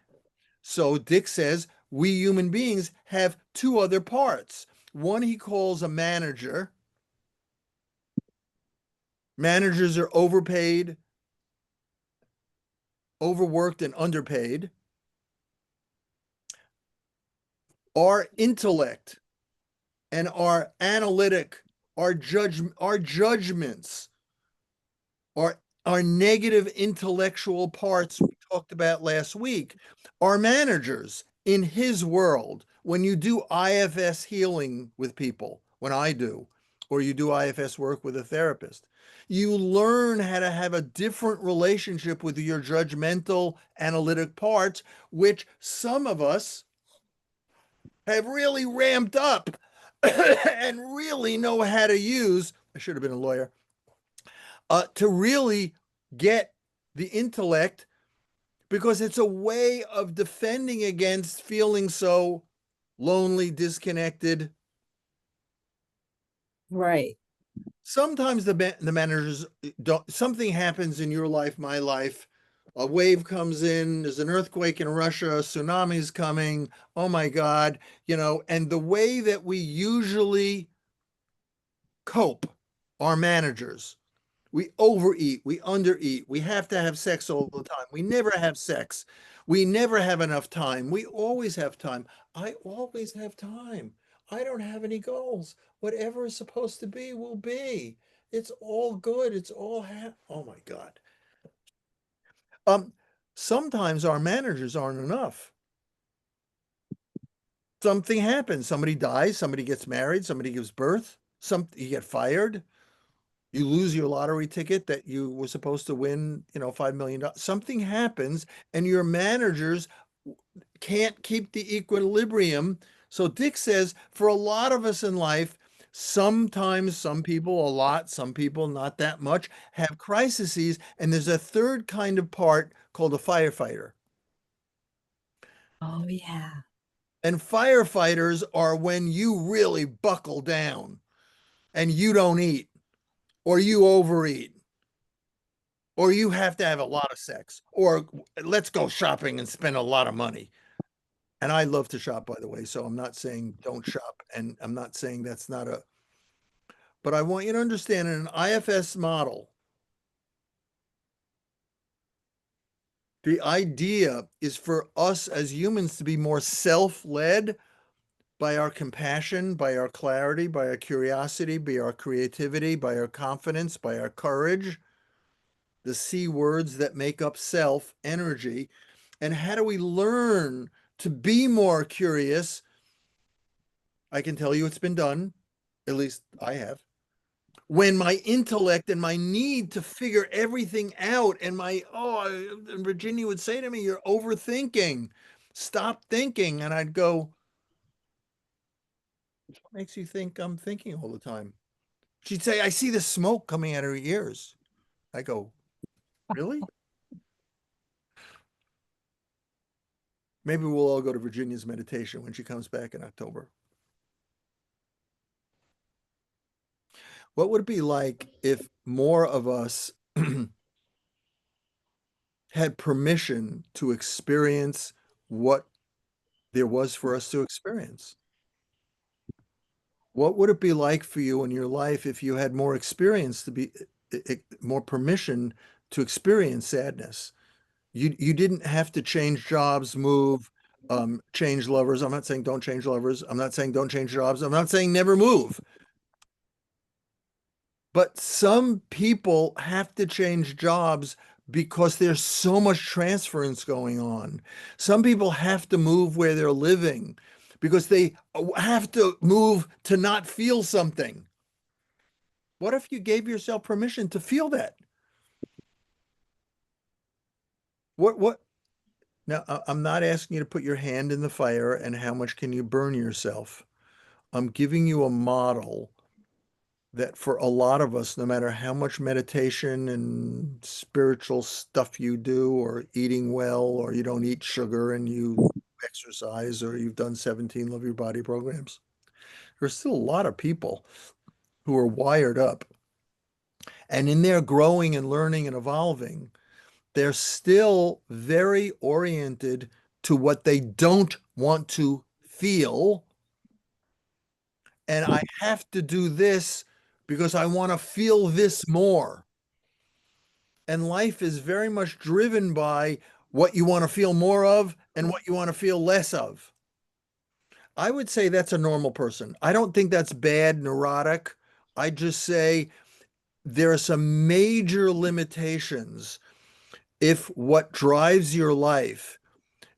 so Dick says we human beings have 2 other parts. One he calls a manager. Managers are overpaid, overworked, and underpaid. Our intellect and our analytic, our judgments, our negative intellectual parts we talked about last week are managers in his world. When you do IFS healing with people, when I do, or you do IFS work with a therapist, you learn how to have a different relationship with your judgmental analytic parts, which some of us have really ramped up and really know how to use, I should have been a lawyer, to really get the intellect, because it's a way of defending against feeling so lonely, disconnected.
Right.
Sometimes the managers don't, something happens in your life, my life, a wave comes in, there's an earthquake in Russia, a tsunami's coming, oh my God, and the way that we usually cope, our managers, we overeat, we undereat, we have to have sex all the time, we never have sex, we never have enough time, we always have time. I always have time. I don't have any goals. Whatever is supposed to be will be. It's all good. It's all oh my God. Um, Sometimes our managers aren't enough. Something happens. Somebody dies, somebody gets married, somebody gives birth, you get fired, you lose your lottery ticket that you were supposed to win, $5 million. Something happens and your managers can't keep the equilibrium. So Dick says for a lot of us in life, sometimes some people a lot, some people not that much, have crises. And there's a third kind of part called a firefighter.
Oh, yeah.
And firefighters are when you really buckle down and you don't eat, or you overeat, or you have to have a lot of sex, or let's go shopping and spend a lot of money. And I love to shop, by the way, so I'm not saying don't shop, and I'm not saying that's not but I want you to understand in an IFS model, the idea is for us as humans to be more self-led by our compassion, by our clarity, by our curiosity, by our creativity, by our confidence, by our courage, the C words that make up self energy. And how do we learn to be more curious? I can tell you it's been done, at least I have. When my intellect and my need to figure everything out and and Virginia would say to me, you're overthinking, stop thinking. And I'd go, what makes you think I'm thinking all the time? She'd say, I see the smoke coming out of her ears. I go, really? Maybe we'll all go to Virginia's meditation when she comes back in October. What would it be like if more of us had permission to experience what there was for us to experience? What would it be like for you in your life if you had more experience to be more permission to experience sadness? You didn't have to change jobs, move, change lovers. I'm not saying don't change lovers. I'm not saying don't change jobs. I'm not saying never move. But some people have to change jobs because there's so much transference going on. Some people have to move where they're living because they have to move to not feel something. What if you gave yourself permission to feel that? What? Now, I'm not asking you to put your hand in the fire and how much can you burn yourself. I'm giving you a model that for a lot of us, no matter how much meditation and spiritual stuff you do, or eating well, or you don't eat sugar and you exercise, or you've done 17 Love Your Body programs, there's still a lot of people who are wired up. And in their growing and learning and evolving, they're still very oriented to what they don't want to feel. And I have to do this because I want to feel this more. And life is very much driven by what you want to feel more of and what you want to feel less of. I would say that's a normal person. I don't think that's bad, neurotic. I just say there are some major limitations if what drives your life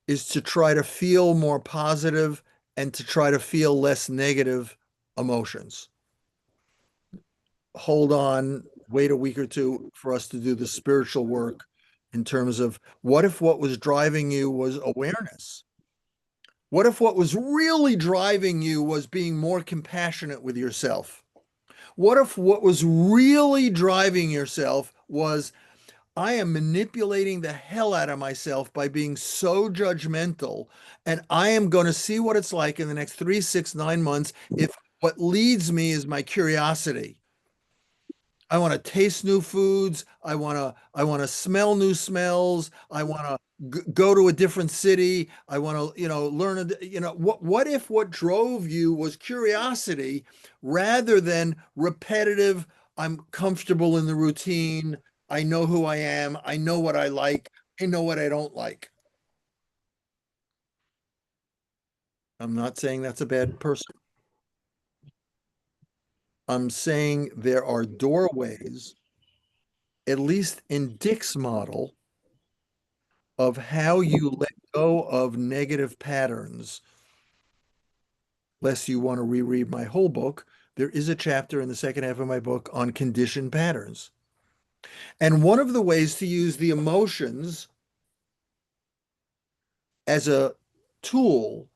is to try to feel more positive and to try to feel less negative emotions. Hold on, wait a week or two for us to do the spiritual work in terms of what if what was driving you was awareness? What if what was really driving you was being more compassionate with yourself? What if what was really driving yourself was, I am manipulating the hell out of myself by being so judgmental, and I am going to see what it's like in the next 3, 6, 9 months if what leads me is my curiosity. I want to taste new foods. I want to smell new smells. I want to go to a different city. I want to, learn, what if what drove you was curiosity rather than repetitive, I'm comfortable in the routine. I know who I am. I know what I like. I know what I don't like. I'm not saying that's a bad person. I'm saying there are doorways, at least in Dick's model, of how you let go of negative patterns. Lest you want to reread my whole book, there is a chapter in the second half of my book on conditioned patterns. And one of the ways to use the emotions as a tool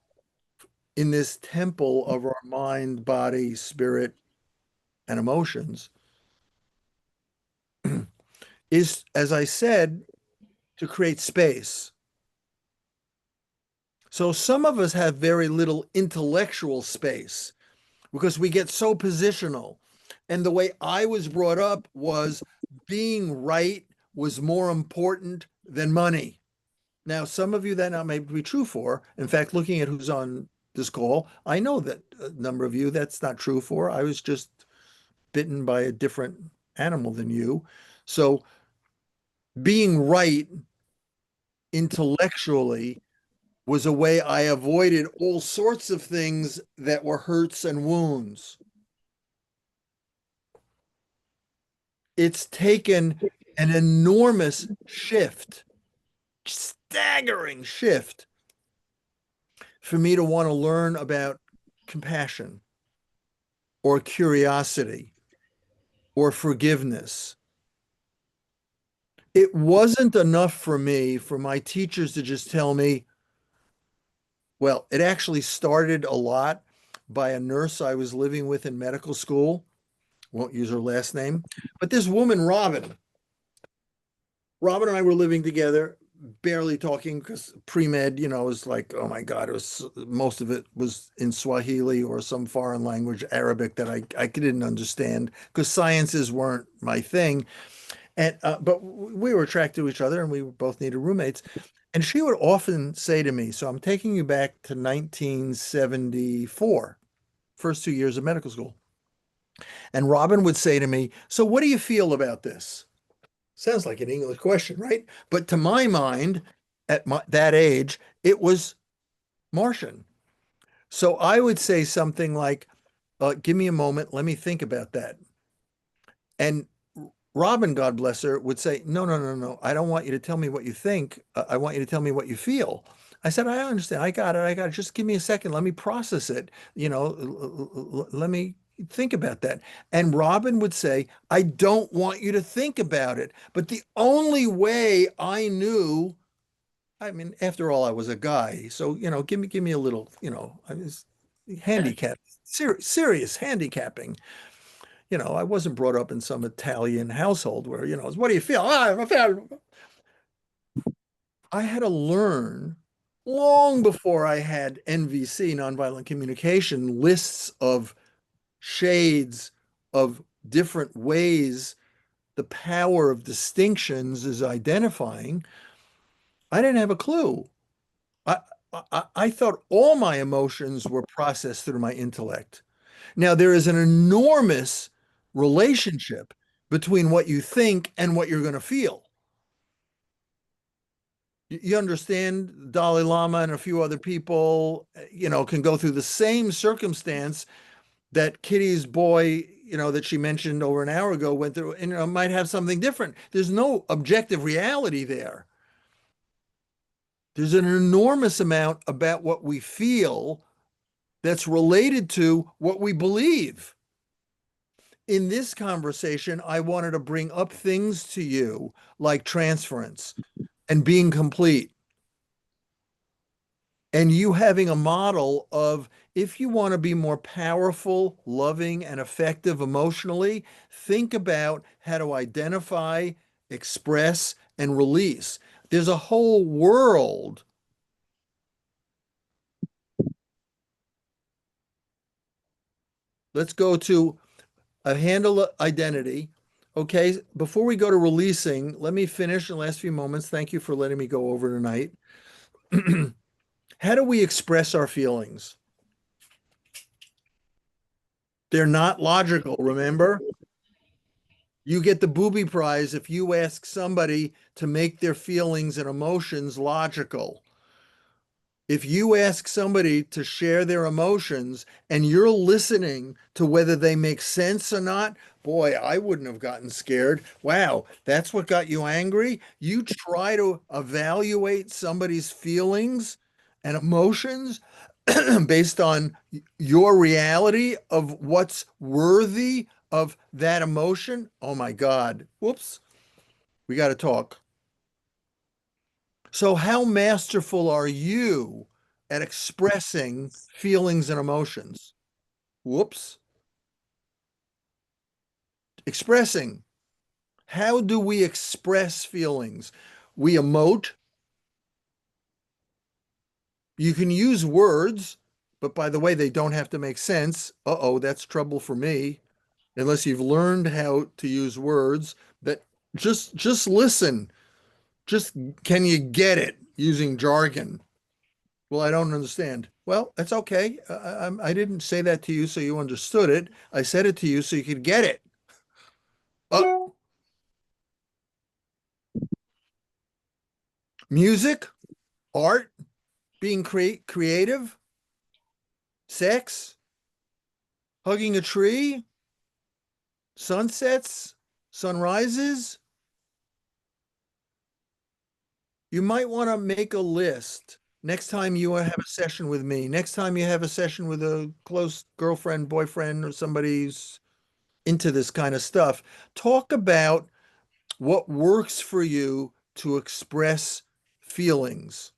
in this temple of our mind, body, spirit, and emotions is, as I said, to create space. So some of us have very little intellectual space because we get so positional. And the way I was brought up was being right was more important than money. Now, some of you that not may be true for. In fact, looking at who's on this call, I know that a number of you that's not true for. I was just bitten by a different animal than you. So being right intellectually was a way I avoided all sorts of things that were hurts and wounds. It's taken an enormous shift, staggering shift, for me to want to learn about compassion or curiosity or forgiveness. It wasn't enough for me for my teachers to just tell me, well, it actually started a lot by a nurse I was living with in medical school. Won't use her last name, but this woman, Robin and I were living together, barely talking because pre-med, was like, oh my God, it was most of it was in Swahili or some foreign language, Arabic that I didn't understand because sciences weren't my thing. And but we were attracted to each other and we both needed roommates. And she would often say to me, so I'm taking you back to 1974, first 2 years of medical school. And Robin would say to me, so what do you feel about this? Sounds like an English question, right? But to my mind, at that age, it was Martian. So I would say something like, give me a moment, let me think about that. And Robin, God bless her, would say, no, no, no, no. I don't want you to tell me what you think. I want you to tell me what you feel. I said, I understand. I got it. I got it. Just give me a second. Let me process it. Let me think about that. And Robin would say, I don't want you to think about it. But the only way I knew, I mean, after all, I was a guy. So, give me a little, I was handicapped, serious handicapping. I wasn't brought up in some Italian household where, what do you feel? I had to learn long before I had NVC, nonviolent communication, lists of shades of different ways the power of distinctions is identifying. I didn't have a clue. I, I thought all my emotions were processed through my intellect. Now, there is an enormous relationship between what you think and what you're going to feel. You understand Dalai Lama and a few other people, can go through the same circumstance that Kitty's boy, that she mentioned over an hour ago went through, and might have something different. There's no objective reality there. There's an enormous amount about what we feel that's related to what we believe. In this conversation, I wanted to bring up things to you like transference and being complete. And you having a model of if you want to be more powerful, loving, and effective emotionally, think about how to identify, express, and release. There's a whole world. Let's go to a handle identity. Okay, before we go to releasing, let me finish in the last few moments. Thank you for letting me go over tonight. How do we express our feelings? They're not logical, remember? You get the booby prize if you ask somebody to make their feelings and emotions logical. If you ask somebody to share their emotions and you're listening to whether they make sense or not, boy, I wouldn't have gotten scared. Wow, that's what got you angry? You try to evaluate somebody's feelings and emotions based on your reality of what's worthy of that emotion. Oh my God. Whoops. We got to talk. So, how masterful are you at expressing feelings and emotions? Whoops. Expressing. How do we express feelings? We emote. You can use words, but by the way, they don't have to make sense. Uh-oh, that's trouble for me. Unless you've learned how to use words that just listen. Just can you get it using jargon? Well, I don't understand. Well, that's okay. I didn't say that to you so you understood it. I said it to you so you could get it. Uh, music, art, being creative, sex, hugging a tree, sunsets, sunrises. You might want to make a list next time you have a session with me, next time you have a session with a close girlfriend, boyfriend, or somebody who's into this kind of stuff. Talk about what works for you to express feelings.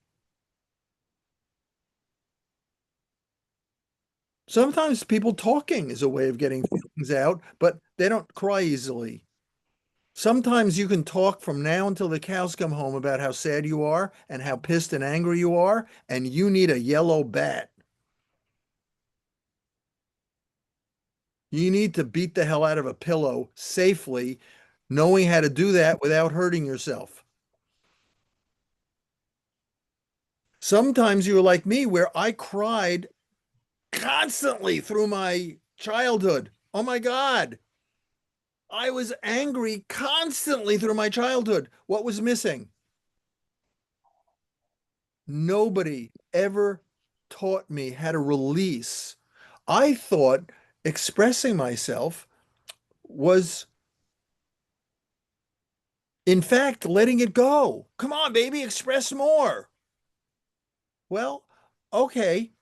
Sometimes people talking is a way of getting feelings out, but they don't cry easily. Sometimes you can talk from now until the cows come home about how sad you are and how pissed and angry you are, and you need a yellow bat. You need to beat the hell out of a pillow safely, knowing how to do that without hurting yourself. Sometimes you're like me, where I cried constantly through my childhood. Oh my God. I was angry constantly through my childhood. What was missing? Nobody ever taught me how to release. I thought expressing myself was, in fact, letting it go. Come on, baby, express more. Well, okay,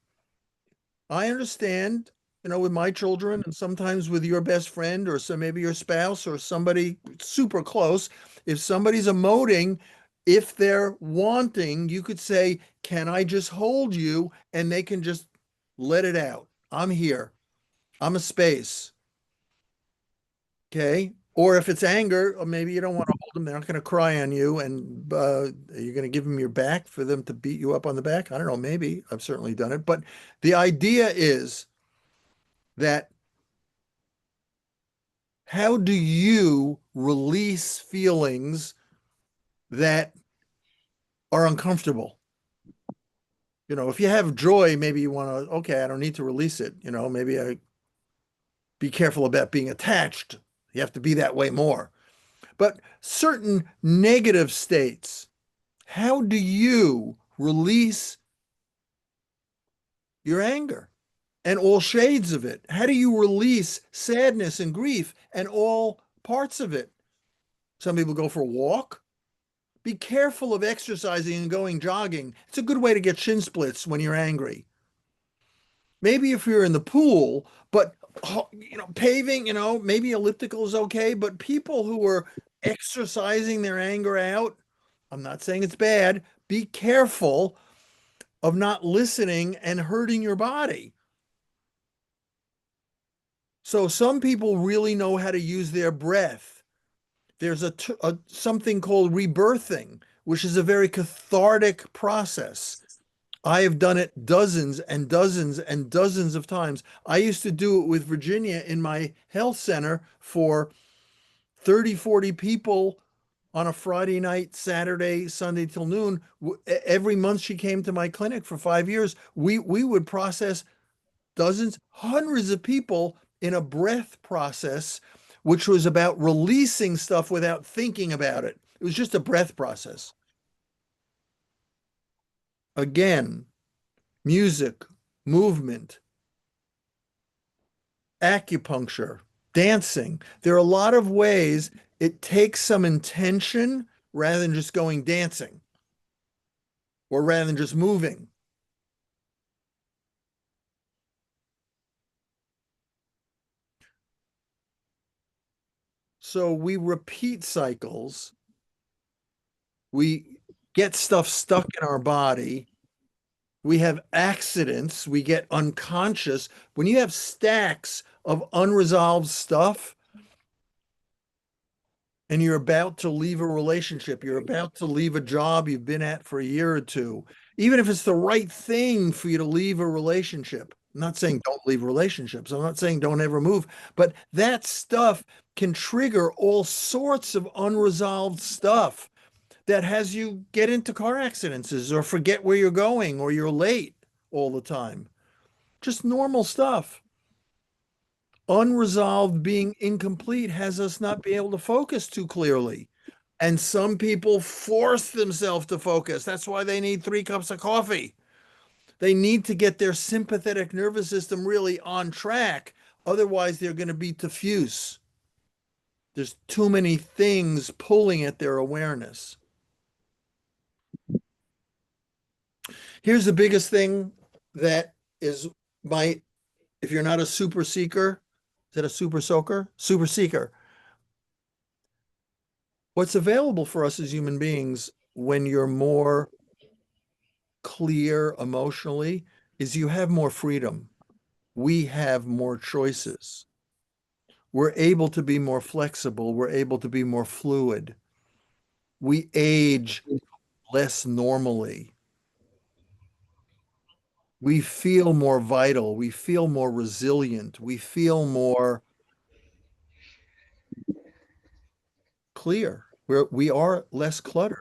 I understand, with my children and sometimes with your best friend or some maybe your spouse or somebody super close, if somebody's emoting, if they're wanting, you could say, "Can I just hold you?" And they can just let it out. I'm here. I'm a space. Okay. Or if it's anger, or maybe you don't want to hold them, they're not going to cry on you, and you're going to give them your back for them to beat you up on the back. I don't know. Maybe I've certainly done it, but the idea is that how do you release feelings that are uncomfortable? If you have joy, maybe you want to, okay, I don't need to release it. Maybe I be careful about being attached. You have to be that way more. But certain negative states, how do you release your anger and all shades of it? How do you release sadness and grief and all parts of it? Some people go for a walk. Be careful of exercising and going jogging. It's a good way to get shin splits when you're angry. Maybe if you're in the pool, but paving, maybe elliptical is okay, but people who are exercising their anger out, I'm not saying it's bad. Be careful. of not listening and hurting your body. So some people really know how to use their breath. There's something called rebirthing, which is a very cathartic process. I have done it dozens and dozens and dozens of times. I used to do it with Virginia in my health center for 30, 40 people on a Friday night, Saturday, Sunday till noon. Every month she came to my clinic for 5 years. We would process dozens, hundreds of people in a breath process, which was about releasing stuff without thinking about it. It was just a breath process. Again, music, movement, acupuncture, dancing. There are a lot of ways it takes some intention rather than just going dancing or rather than just moving. So we repeat cycles. We get stuff stuck in our body. We have accidents. We get unconscious. When you have stacks of unresolved stuff and you're about to leave a relationship, you're about to leave a job you've been at for a year or two, even if it's the right thing for you to leave a relationship. I'm not saying don't leave relationships. I'm not saying don't ever move, but that stuff can trigger all sorts of unresolved stuff that has you get into car accidents or forget where you're going or you're late all the time. Just normal stuff. Unresolved being incomplete has us not be able to focus too clearly. And some people force themselves to focus. That's why they need 3 cups of coffee. They need to get their sympathetic nervous system really on track. Otherwise, they're going to be diffuse. There's too many things pulling at their awareness. Here's the biggest thing that is if you're not a super seeker, is that a super soaker? Super seeker. What's available for us as human beings when you're more clear emotionally is you have more freedom. We have more choices. We're able to be more flexible. We're able to be more fluid. We age less normally. We feel more vital. We feel more resilient. We feel more clear. We are less cluttered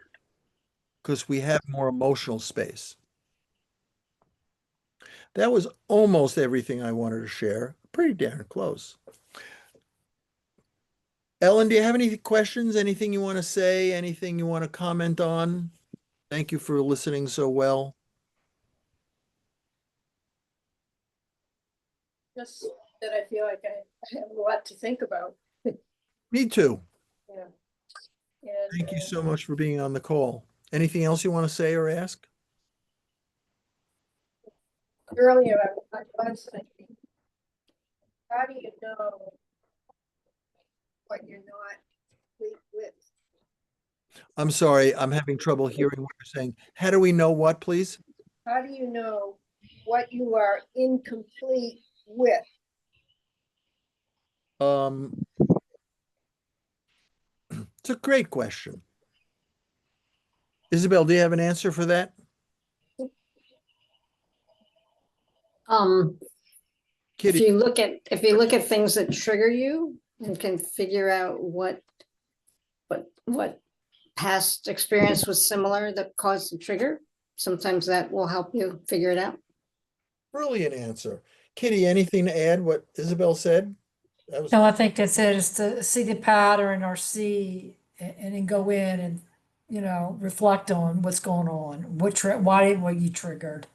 because we have more emotional space. That was almost everything I wanted to share. Pretty darn close. Ellen, do you have any questions? Anything you want to say? Anything you want to comment on? Thank you for listening so well.
Just that I feel like I have a lot to think about.
Me too.
Yeah.
Thank you so much for being on the call. Anything else you want to say or ask?
Earlier, I was thinking, how do you know what you're not complete with?
I'm sorry, I'm having trouble hearing what you're saying. How do we know what, please?
How do you know what you are incomplete with?
It's a great question. Isabel, do you have an answer for that?
If
Kitty,
you look at things that trigger you and can figure out what past experience was similar that caused the trigger, sometimes that will help you figure it out.
brilliant answer. Kitty, anything to add what Isabel said? That was
No, I think that's it, is to see the pattern or see and then go in and, reflect on what's going on. Why were you triggered?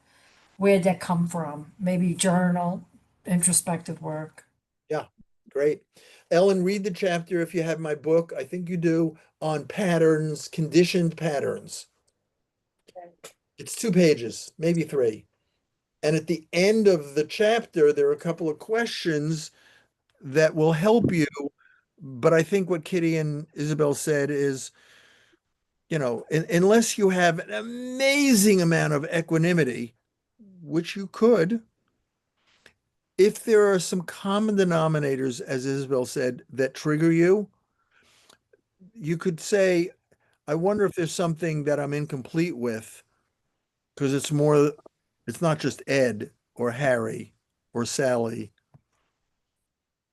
Where did that come from? Maybe journal, introspective work.
Yeah, great. Ellen, read the chapter if you have my book. I think you do on patterns, conditioned patterns. It's 2 pages, maybe 3. And at the end of the chapter, there are a couple of questions that will help you. But I think what Kitty and Isabel said is unless you have an amazing amount of equanimity, which you could, if there are some common denominators, as Isabel said, that trigger you, you could say, I wonder if there's something that I'm incomplete with, because it's not just Ed or Harry or Sally.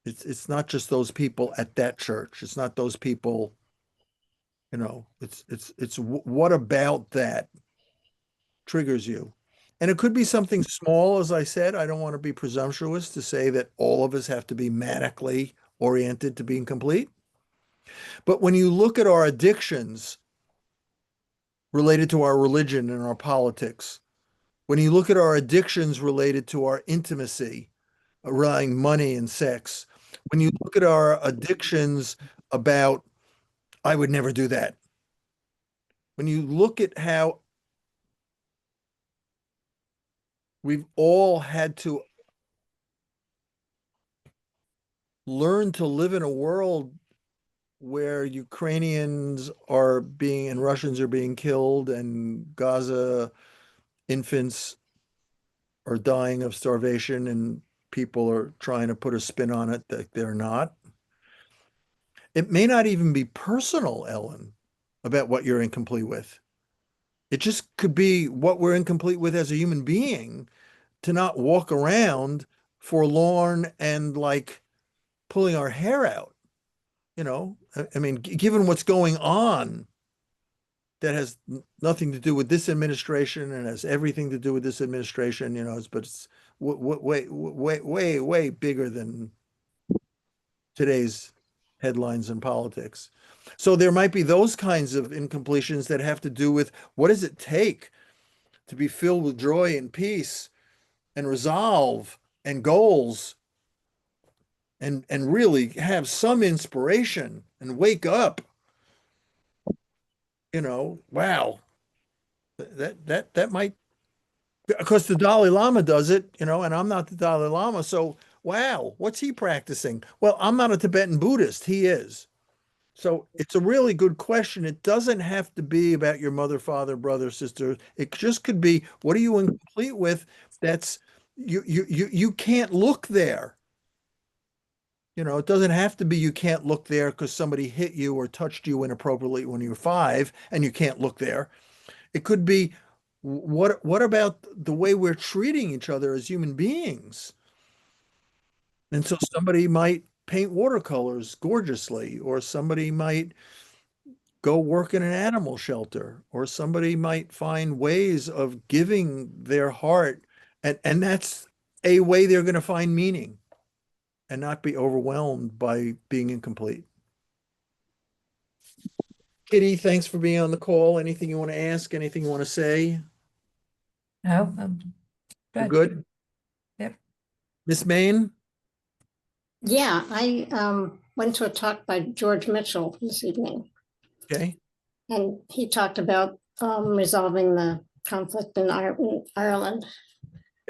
It's not just those people at that church. It's not those people, what about that triggers you? And it could be something small, as I said. I don't want to be presumptuous to say that all of us have to be manically oriented to being complete. But when you look at our addictions related to our religion and our politics, when you look at our addictions related to our intimacy around money and sex, when you look at our addictions about, I would never do that. When you look at how we've all had to learn to live in a world where Ukrainians are being and Russians are being killed and Gaza infants are dying of starvation and people are trying to put a spin on it that they're not. It may not even be personal, Ellen, about what you're incomplete with. It just could be what we're incomplete with as a human being, to not walk around forlorn and like pulling our hair out. I mean, given what's going on, that has nothing to do with this administration and has everything to do with this administration, but it's way, way, way, way bigger than today's headlines and politics. So there might be those kinds of incompletions that have to do with what does it take to be filled with joy and peace and resolve and goals and really have some inspiration and wake up. Wow, that might, because the Dalai Lama does it, and I'm not the Dalai Lama. So, wow, what's he practicing? Well, I'm not a Tibetan Buddhist. He is. So it's a really good question. It doesn't have to be about your mother, father, brother, sister. It just could be, what are you incomplete with? That's you can't look there. It doesn't have to be you can't look there because somebody hit you or touched you inappropriately when you were 5 and you can't look there. It could be, what about the way we're treating each other as human beings? And so somebody might paint watercolors gorgeously, or somebody might go work in an animal shelter, or somebody might find ways of giving their heart. And that's a way they're going to find meaning and not be overwhelmed by being incomplete. Kitty, thanks for being on the call. Anything you want to ask? Anything you want to say?
No,
You're
good.
good?
Yep.
Miss Main?
Yeah, I went to a talk by George Mitchell this evening,
Okay.
and he talked about resolving the conflict in Ireland.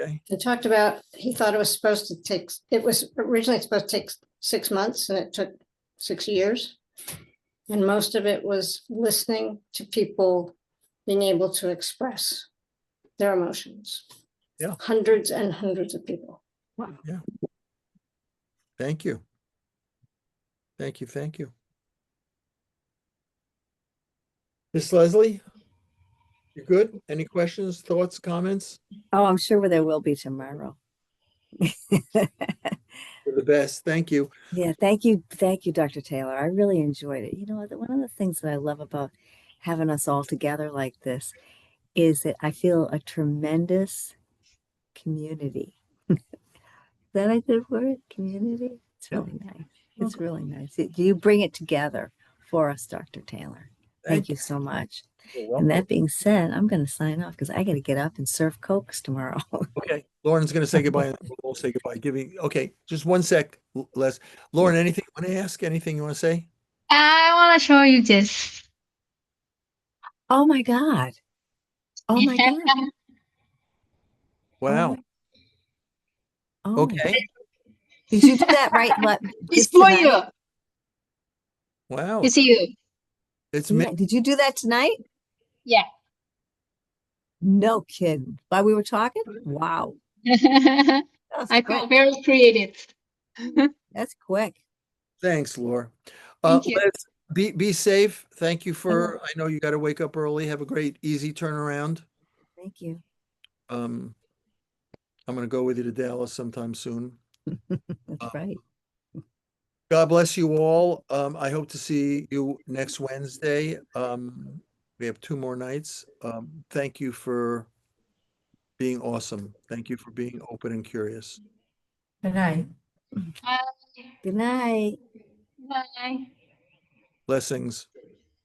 Okay.
He talked about, he thought it was originally supposed to take 6 months, and it took 6 years. And most of it was listening to people being able to express their emotions.
Yeah.
Hundreds and hundreds of people.
Wow.
Yeah. Thank you. Thank you. Thank you. Miss Leslie? You good? Any questions, thoughts, comments?
Oh, I'm sure there will be tomorrow.
You're the best. Thank you.
Yeah, thank you, Dr. Taylor. I really enjoyed it. One of the things that I love about having us all together like this is that I feel a tremendous community. Is that a good word? Community? It's really nice. It's really nice. You bring it together for us, Dr. Taylor. Thank you so much.
You're
And
welcome.
that being said, I'm going to sign off because I got to get up and serve Cokes tomorrow.
Okay. Lauren's going to say goodbye. And we'll say goodbye. Okay. Just one sec, Les. Lauren, anything you want to ask? Anything you want to say?
I want to show you this.
Oh my God. Oh my God.
Wow.
Oh.
Okay.
Did you do that right?
It's
Just
for
tonight?
you.
Wow.
It's you.
It's
Yeah, did you do that tonight?
Yeah.
No kidding. While we were talking? Wow.
I
That's
feel
quick.
very creative.
That's quick.
Thanks, Laura.
Thank you.
Let's be safe. Thank you
will.
for, I know you got to wake up early. Have a great, easy turnaround.
Thank you.
I'm going to go with you to Dallas sometime soon.
That's right.
God bless you all. I hope to see you next Wednesday. We have 2 more nights. Thank you for being awesome. Thank you for being open and curious.
Good night.
Bye.
Good night.
Bye.
Blessings.